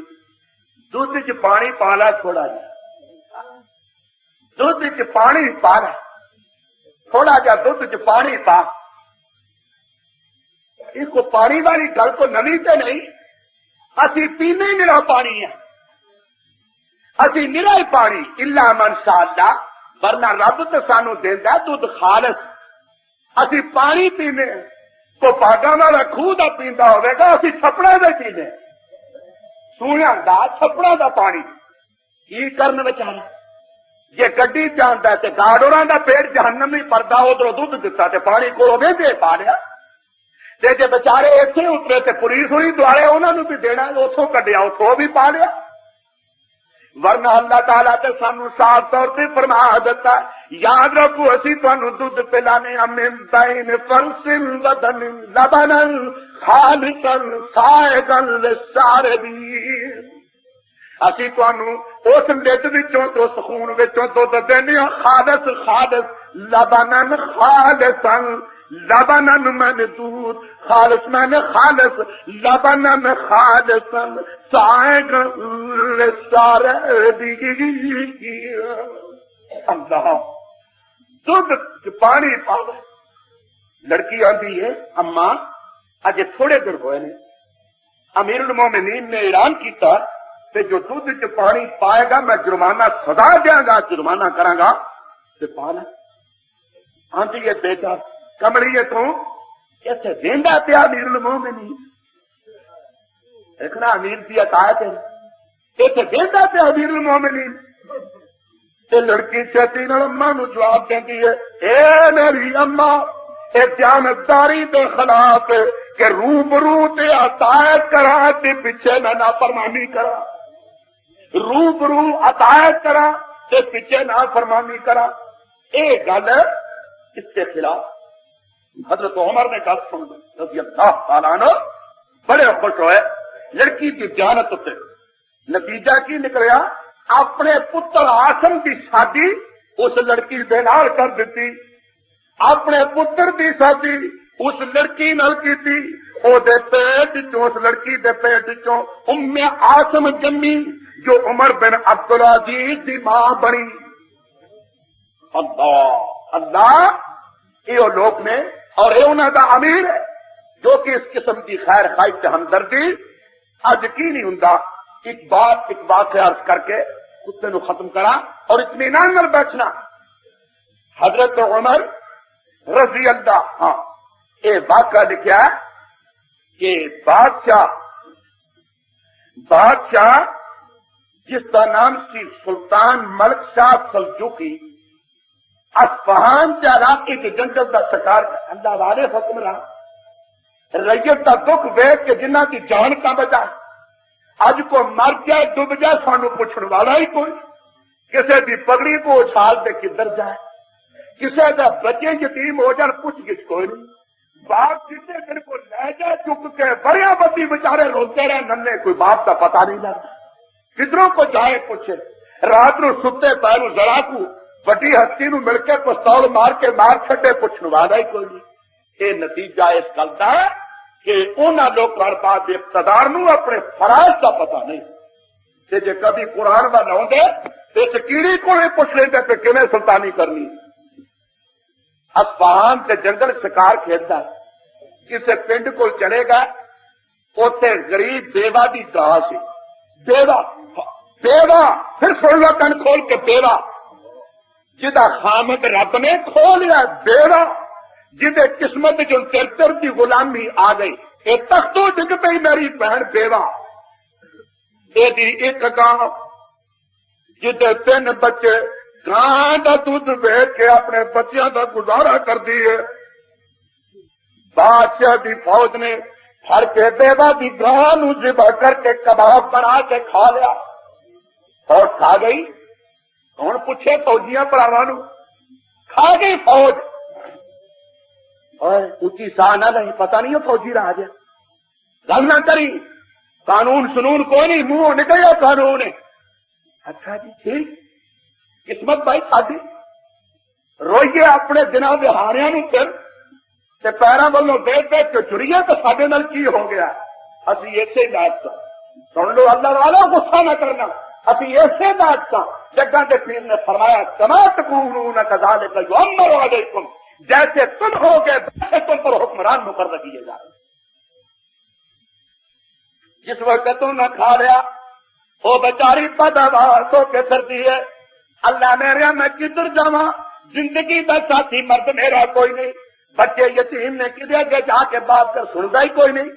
دودھ چ پانی پا لا تھوڑا جا دودھ چ پانی پا لا تھوڑا جا دودھ چ پانی پا اس کو پانی والی گل کو نوی تے نہیں اسی پینے نرا پانی ہے اسی نرا ہی پانی الا من شاء اللہ ورنہ رب تو سانو دیندا دودھ خالص اسی پانی پینے کو پاگاں والا خوہ دا پیندا ہوے گا اسی چھپڑا دے پینے سونے دا چھپڑا دا پانی کی کرن بیچارا جے گڈی جاندا تے گاڑوراں دا پیٹ جہنمی پردا ادھر دودھ دتا تے پانی کولوں ویندے پا لیا تے جے بیچارے ایتھے اترے تے پولیس ہوئی دوارے انہاں نوں بھی دینا اوتھوں کڈیا اوتھوں بھی پا لیا ورنہ اللہ تعالیٰ تے سانو صاف طور پہ فرما دیتا یاد رکھو اسی تانوں دودھ پلانے من بین فرث ودم لبنا خالصا سائغا للشاربین اسی تانوں اس لٹ وچوں تو سخون وچوں دودھ دینے خالص خالص لبنا خالصا لبنن من دودھ خالص من خالص لبنن خالصا سائغا للشاربین اللہ دودھ پانی پا لڑکی آتی ہے اما اج تھوڑے دن ہوئے نے امیر المومنین نے اعلان کیتا کہ جو دودھ چ پانی پائے گا میں جرمانہ سزا دیا گا جرمانہ کراں گا تے پانا آنٹی ہے بیٹا کمڑی ہے تو ایسے ویندا پیا امیر المومنین دیکھنا امیر کی عطایت ہے ایسے ویندا پیا امیر المومنین تے لڑکی چھتی نال اماں نو جواب دیندی ہے اے میری اماں اے جانبداری دے خلاف کہ روبرو تے عطایت کرا تے پیچھے نہ نافرمانی کرا روبرو عطایت کرا تے پیچھے نافرمانی کرا اے گل اس کے خلاف حضرت عمر نے کہا سن رضی اللہ تعالیٰ عنہ بڑے خوش ہوئے لڑکی کی دیانت سے نتیجہ کی نکلیا اپنے پتر آسم کی شادی اس لڑکی دے نال کر دیتی اپنے پتر کی شادی اس لڑکی نال کیتی او دے پیٹ چوں اس لڑکی دے پیٹ چوں ام آسم جمی جو عمر بن عبدالعزیز دی ماں بنی اللہ اللہ یہ لوگ نے اور یہ انہوں دا امیر ہے جو کہ اس قسم کی خیر خواہش سے ہمدردی اج کی نہیں ہوں ایک واقعہ عرض کر کے کتے نو ختم کرا اور اطمینان نال بیٹھنا حضرت عمر رضی اللہ ہاں یہ واقعہ لکھا ہے کہ بادشاہ جس کا نام سی سلطان ملک شاہ سلجوقی اصفہان کے علاقے کے جنگل کا شکار اللہ والے حکمراں ریت کا دکھ ویخ کے جنہ کی جان کا بچا اج کو مر جائے ڈب جائے سانو پوچھنے والا ہی کوئی کسی کی پگڑی کو اچھال دے کدھر جائے کسی کا بچے یتیم ہو جان پوچھ گچھ کوئی نہیں باپ کسی دن کو لے جائے چک کے بڑے بدی بچارے روتے رہے ننے کوئی باپ کا پتہ نہیں لگتا کدھروں کو جائے پوچھے رات نو ستے پیروں ذرا کو بڑی ہستی نو مل کے پستول مار کے مار چھڈے پوچھنے والا ہی کوئی نہیں یہ نتیجہ اس گل کا ہے کہ انہوں لوگوں بعد اقتدار نو اپنے فرائض کا پتہ نہیں تے جے کبھی قرآن والا آدھے تو کیڑی کو پوچھ لیتے کہ کیویں سلطانی کرنی اصفہان کے جنگل شکار کھیلتا ہے کسی پنڈ کو چلے گا اتنے غریب بیوہ کی گاہ سی بیوہ پھر سن لو کن کھول کے بیوہ جدا خامد رب نے کھولیا بیوہ جدے قسمت جو تر کی غلامی آ گئی یہ تختوں ڈگ پئی میری بہن بیوہ یہ ایک گاں جدے 3 بچے گاں کا دودھ بیچ کے اپنے بچیاں کا گزارا کر دیے بادشاہ دی فوج نے پھڑ کے بیوہ کی گاں نو ذبح کر کے کباب بنا کے کھا لیا فوج کھا گئی کون پوچھے فوجیاں پراواں نو کھا گئی فوج اونچی سا نہ نہیں پتہ نہیں فوجی رہا جائے گل نہ کری قانون سنون کوئی نہیں منہ نکلیا قانون اچھا جی ٹھیک قسمت بھائی ساری روئیے اپنے دنوں دہاڑیاں نو پھر پیروں والوں دیکھ دیکھ کے چڑیے تو سارے نال کی ہو گیا اسی اسی لائق سن لو اللہ والا غصہ نہ کرنا، ابھی ایسے بات کا جگہ کے پیر نے فرمایا کما تکونون کذالک یؤمر علیکم، جیسے تم ہو گے ویسے تم پر حکمران مقرر کیے جائیں۔ جس وقت تم نے کھا لیا وہ بیچاری پیداوار سو کے پھر دیے، اللہ میرے میں کدھر جاواں، زندگی کا ساتھی مرد میرا کوئی نہیں، بچے یتیم نے کدھر کے جا کے بات کر سنتا ہی کوئی نہیں،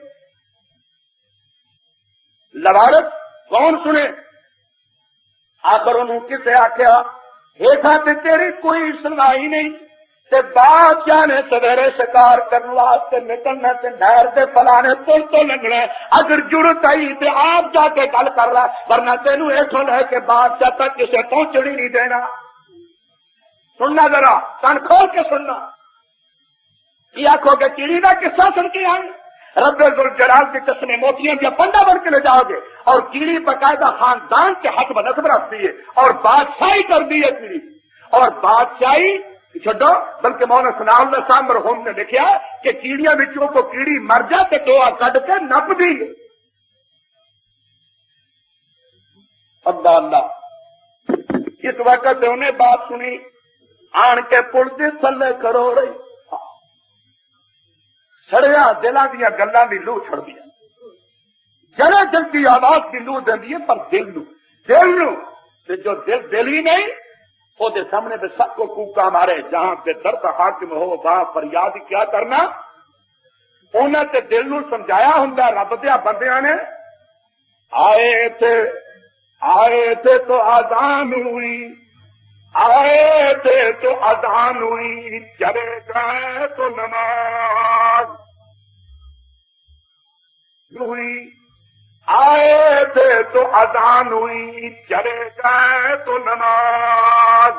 لوارث کون سنے؟ آخر انہوں کسے آخیا دیکھا تے تیری کوئی سنوائی نہیں، تے بادشاہ نے سویرے شکار کرنے واسطے نکلنا تے نہر دے فلانے پل تو لگنا، اگر جرت آئی تے آپ جا کے گل کر رہا، ورنہ تینوں ایتھوں لے کے بادشاہ تک کسے پہنچڑی نہیں دینا۔ سننا ذرا کان کھول کے سننا، یہ آخو کہ کیڑی کا قصہ سن کے آئے، رب ذوالجلال کی قسم موتیاں یا پنڈا بن کے لے جاؤ گے، اور کیڑی باقاعدہ خاندان کے حق بنسب رکھتی ہے اور بادشاہی کر دی ہے کیڑی، اور بادشاہی چھڈو بلکہ مولانا ثناء اللہ صاحب مرحوم نے لکھا کہ کیڑیاں بچوں کو کیڑی مر جائے تو کڈ کے نپ دی۔ اللہ اللہ، اس وقت انہیں بات سنی، آن کے پل کے تھلے کرو رہی، سڑیا دلاں دیا گلاں دی لو چھڑ دیا، جڑے دل کی آواز کی لو دینی ہے، پر دل نو جو دل ہی نہیں وہ دے سامنے پہ سب کو کوکا مارے، جہاں پہ درد حاکم ہو وہاں فریاد کیا کرنا، انہیں تے دل نو سمجھایا ہوں رب دیا بندیاں نے، آئے تھے تو آذان ہوئی، آئے تھے تو اذان ہوئی، چلے گئے تو نماز ہوئی، آئے تھے تو اذان ہوئی، چلے گئے تو نماز،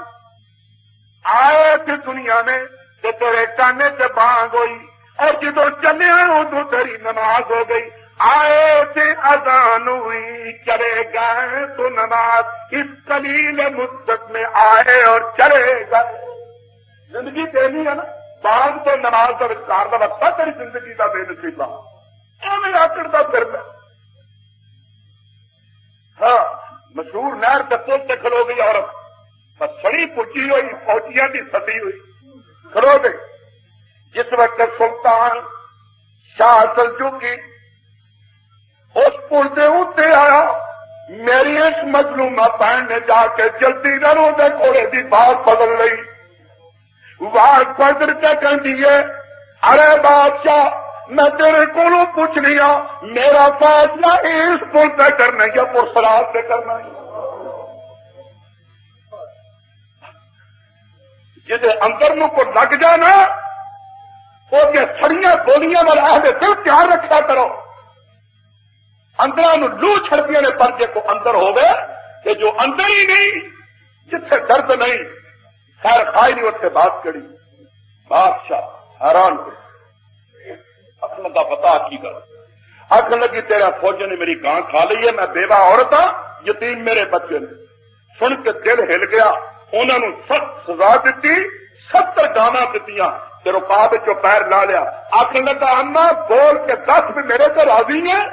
آئے تھے دنیا میں تو تیرے کانے سے بانگ ہوئی، اور جدو چلے ادو تیری نماز ہو گئی، آئے تھے اذان ہوئی، چلے گئے تو نماز، اس قلیل مدت میں آئے اور چلے گئے۔ زندگی دینی ہے نا، بانگ تو نماز کا وچکار کا وقت تیری زندگی کا بے نصیبہ ایویں آکڑتا پھرنا۔ ہاں مشہور نہر کے پل سے کھلو گئی عورت، بس سڑی پچی ہوئی فوجیاں کی ستی ہوئی کھلو گئی۔ جس وقت سلطان شاہ سلجوقی اس پل سے اتنے آیا، میری اس مظلومہ بہن نے جا کے جلدی نرو دے گھوڑے کی بات بدل لئی، بات بدل کے کہتی ہے ارے بادشاہ میں تیرے کو پوچھ لیا، میرا فیصلہ اس پل پہ کرنا یا پرسرات پہ کرنا ہے، جسے اندر نو کو لگ جانا وہ سڑیاں گولیاں والا آدھے دل تیار رکھا کرو، اندر لو چھڑکیاں نے پرجے کو اندر ہوگئے کہ جو اندر ہی نہیں جس سے درد نہیں، خیر خائی نہیں اس سے بات کری، بادشاہ حیران ہو اکھن کا پتا کی کر اکھن لگی تیرا فوج نے میری گاں کھا لی ہے، میں بیوہ عورت ہاں، یتیم میرے بچے نے، سن کے دل ہل گیا، انہوں نے سخت سزا دیتی، 70 گانا دیتیاں، تے رکاب چو پیر لا لیا، آخر لگا اما بول کے 10 بھی میرے تے راضی ہیں،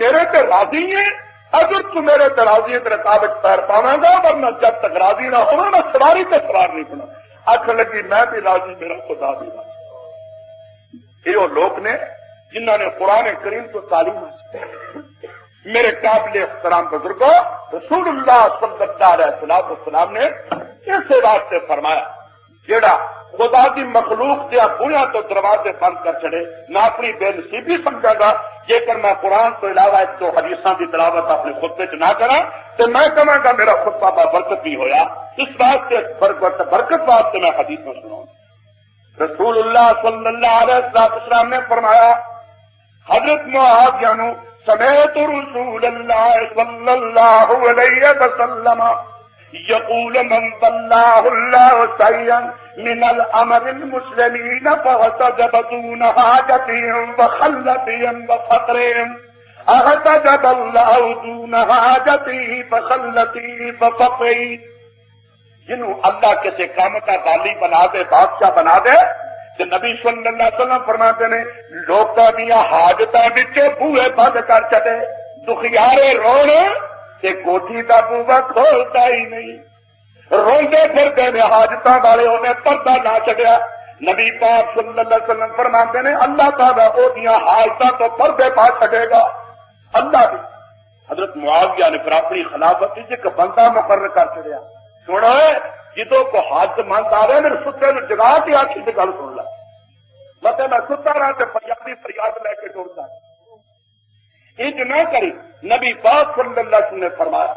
میرے تے راضی ہیں، اگر تو میرے تے راضی ہے تو رکاب چ پیر پاواں گا، ورنہ جب تک راضی نہ ہونا میں سواری تے سوار نہیں بنا۔ آخر لگی میں بھی راضی، میرا خدا بھی راضی۔ یہ لوگ نے جنہوں نے قرآن کریم کو تعلیم حاصل، میرے قابل احترام بزرگوں، رسول اللہ صلی اللہ علیہ وسلم نے اس واسطے فرمایا جیڑا خدا کی مخلوق دیا بویا تو دروازے بند کر چڑے نہ اپنی بے نصیبی سمجھا گا، جے کر میں قرآن تو علاوہ ایک تو حدیثاں کی تلاوت اپنے خطبے چ نہ کرا تو میں کہاں گا میرا خطبہ برکت بھی ہویا، اس واسطے برکت واسطے میں حدیث میں سناؤں۔ رسول اللہ صلی اللہ علیہ وسلم نے فرمایا، حضرت معاذ جانو سمیت رسول اللہ صلی اللہ علیہ وسلم یقول من ضلہ اللہ سیئا من الامر المسلمین فاحتجب دون حاجتهم وخلتهم وفقرهم احتجب اللہ دون حاجته فخلته وفقره۔ جنہوں اللہ کسی کام کا والی بنا دے، بادشاہ بنا دے، کہ نبی صلی اللہ علیہ وسلم فرماتے ہیں لوکاں دیا حاجتاں وچ بوئے بند کر چھڈے، دکھیارے رون تے کوٹھی دا بوہا کھولتا ہی نہیں، روندے پھردے نے حاجتاں والے انہیں پردہ نہ چھڈیا۔ نبی پاک صلی اللہ علیہ وسلم فرماتے ہیں اللہ تعالیٰ او دیاں حالتاں تو پردے پا چھڈے گا۔ اللہ بھی حضرت معاویہ نے پھر اپنی خلافت ایک بندہ مقرر کر چھڈیا، سنو جدوں کو حاجت مند آ رہے میرے ستے نو جگا کے آخی تے گل سن لا، مطلب میں ستا رہا تے فریادی فریاد لے کے ٹرتا، انج نہ کری۔ نبی پاک صلی اللہ علیہ وسلم نے فرمایا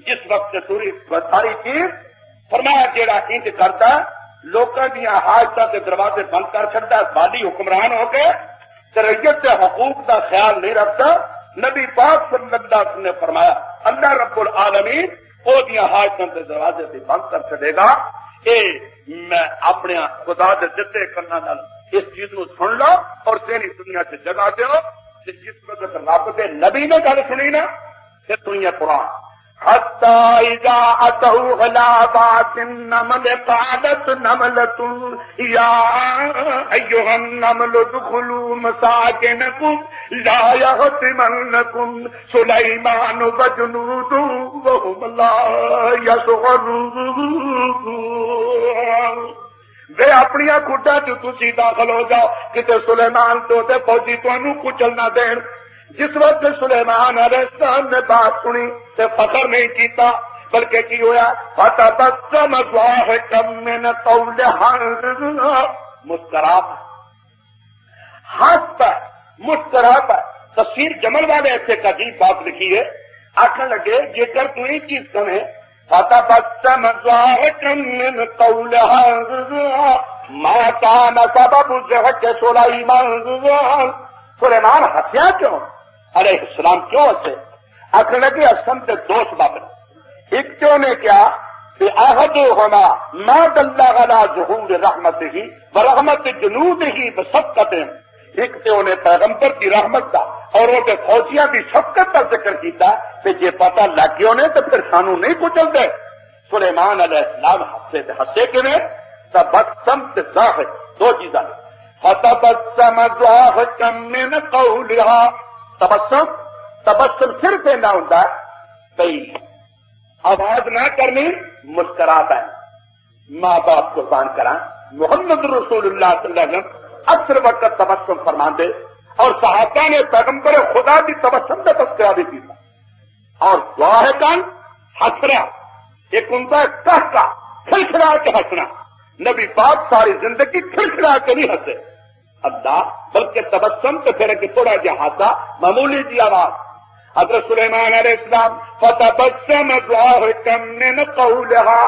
جس وقت سوری ساری چیز فرمایا جیڑا انج کرتا لوکاں دیاں حاجتاں تے دروازے بند کر چھڈدا، بالی حکمران ہو کے رعیت کے حقوق کا خیال نہیں رکھتا، نبی پاک صلی اللہ علیہ وسلم نے فرمایا اللہ رب العالمین او دیاں حاجتاں تے دروازے تے بند کر چھڈے گا۔ اے میں اپنے خدا دے دتے کرنا نال اس چیز نو سن لو اور تیری دنیا سے جگہ دیو کہ جس وقت رب دے نبی نے گل سنی نا پھر دنیا قرآن حتی اذا اتوا غلابات النمل قالت نملۃ یا ایھا النمل ادخلوا مساکنکم لا یحطمنکم سلیمان وجنودہ وهم لا یشعرون۔ وے اپنی کھڈاں تسی داخل ہو جاؤ کتے سلیمان تو تے فوجی تانوں کچل نہ دین۔ جس وقت سلیمان علیہ السلام نے بات سنی تے فخر نہیں کیتا بلکہ کی ہویا فتبسم ضاحکا من قولها، مسکراہٹ ہنستا مسکراتا۔ تفسیر جمل والے ایسے ایک عجیب بات لکھی ہے، آخر لگے جیکر تو ایک چیز کہیں فتبسم ضاحکا من قولها ما كان سبب ضحك سليمان، سلیمان ہنسیا کیوں علیہ السلام کیوں ہنسے؟ آخر لگے اسلم کے دو سبب نے، ایک کیوں نے کیا کہ احدہما ما دل علی ظہور رحمتہ ورحمت جنودہ بسبقۃ، ایک تے انہیں پیغمبر کی رحمت دا اور وہ فوجیاں کی شفقت کا ذکر کیتا کہ جے پتہ لگ گیا انہیں تو پھر سانو نہیں کچل دے۔ سلیمان علیہ السلام ہنسے تے ہنسے کیویں؟ تبسم تے ضاحک دو چیزاں، فتبسم ضاحکا من قولها، تبسم صرف نہ ہوتا کئی آواز نہ کرنی مسکراتا ہے۔ ماں باپ قربان کرا محمد رسول اللہ صلی اللہ علیہ وسلم اکثر وقت تبسم فرماندے اور صحابہ نے پیغمبر خدا کی تبسم کا تذکرہ بھی کیا اور ضاحکاً ہنسنا، ایک ان کا کہتا کھلکھلا کے ہنسنا، نبی پاک ساری زندگی کھلکھلا کے نہیں ہنسے اللہ بلکہ تبسم تو پھر کہ تھوڑا جہا ہنسا معمولی جی آواز۔ حضرت سلیمان علیہ السلام فتبسم ضاحکا من قولها،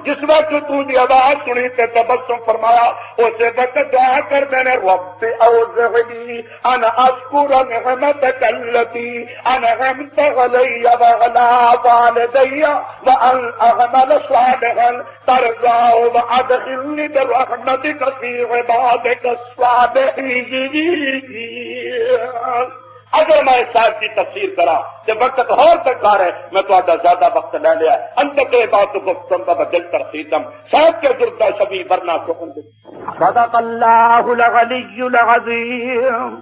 جس وقت تو دی آواز سنی تے تبسم فرمایا اسے وقت دعا کر دینے رب اوزعنی ان اشکر نعمتک التی انعمت علی وعلی والدی وان اعمل صالحا ترضاه وادخلنی برحمتک فی عبادک الصالحین۔ اگر میں اس صاحب کی تفسیر کرا کہ وقت اور تک آ رہے میں تو زیادہ وقت لے لیا اندر کے بات کو بدل کر سیدم صاحب کے دردا شبی ورنہ سکون دے۔ صدق اللہ العلی العظیم،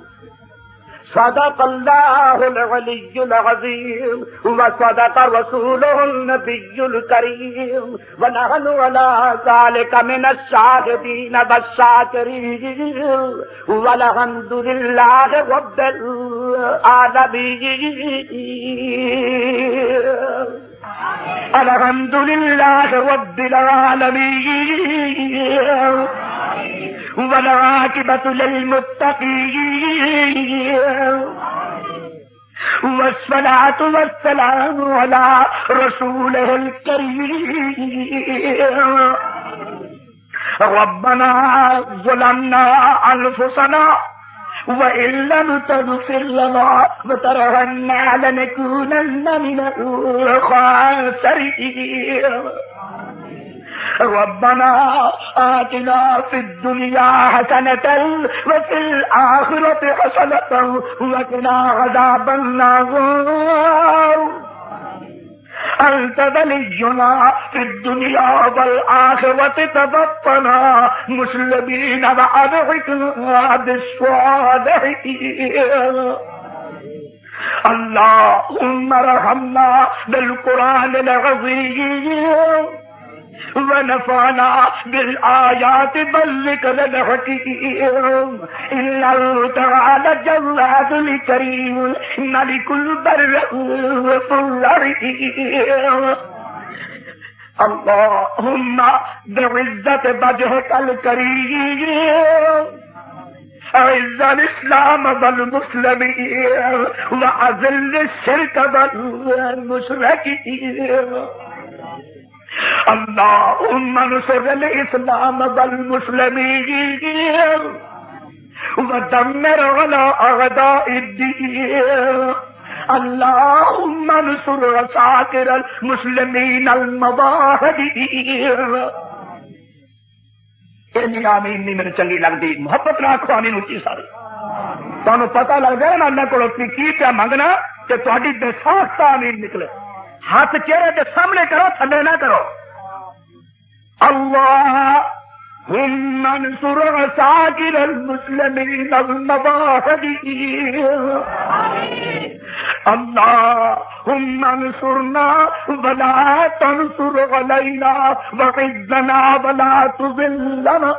صدق اللہ العلی العظیم وصدق رسوله النبی الکریم ونحن علی ذلک من الشاہدین والشاکرین والحمد للہ رب العالمین، الحمد للہ رب العالمین والعاقبۃ للمتقین والصلاة والسلام على رسوله الكريم۔ ربنا ظلمنا أنفسنا وإن لم تغفر لنا وترحمنا لنكونن من الخاسرين۔ ربنا آتنا في الدنيا حسنة وفي الآخرة حسنة وقنا عذاب النار۔ أنت ولينا في الدنيا والآخرة توفنا مسلمين وألحقنا بالصالحين اللهم ارحمنا بالقرآن العظيم ونفعنا بالآيات والذكر الحكيم إنه تعالى جواد الكريم ملك البر الرحيم اللهم بعزة وجهك الكريم أعز الإسلام والمسلمين وأذل الشرك والمشركين اللهم انصر الإسلام والمسلمين ودمر على أعداء الدين اللهم انصر عساكر المسلمين المضاهدين اینی آمین نہیں میرے چنگی لگتی محبت رکھو آمین اچھی ساری تمہیں پتا لگ جائے نا اللہ کو کی پیا منگنا کہ تھوڑی بے ساخت آمین نکلے ہاتھ چہرے کے سامنے کرو تھلے نہ کرو اللہم انصر عساکر المسلمین المضاہدین اللهم انصرنا ولا تنصر علينا وعزنا ولا تذلنا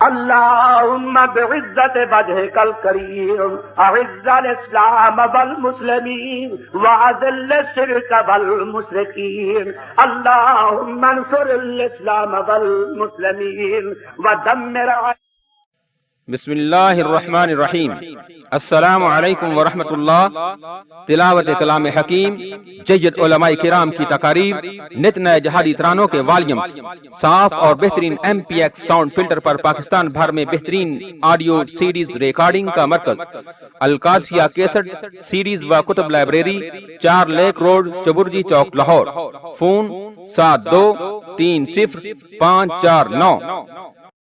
اللهم بعزة وجهك الكريم أعز الإسلام والمسلمين وأذل الشرك والمشركين اللهم انصر الإسلام والمسلمين ودمر بسم اللہ الرحمن الرحیم السلام علیکم ورحمۃ اللہ تلاوت کلام حکیم جید علماء کرام کی تقاریر نت نئے جہادی ترانوں کے والیومز صاف اور بہترین MPX ساؤنڈ فلٹر پر پاکستان بھر میں بہترین آڈیو سیڈیز ریکارڈنگ کا مرکز القاسیہ کیسٹ سیڈیز و کتب لائبریری 4 لیک روڈ چبرجی چوک لاہور فون 7230 549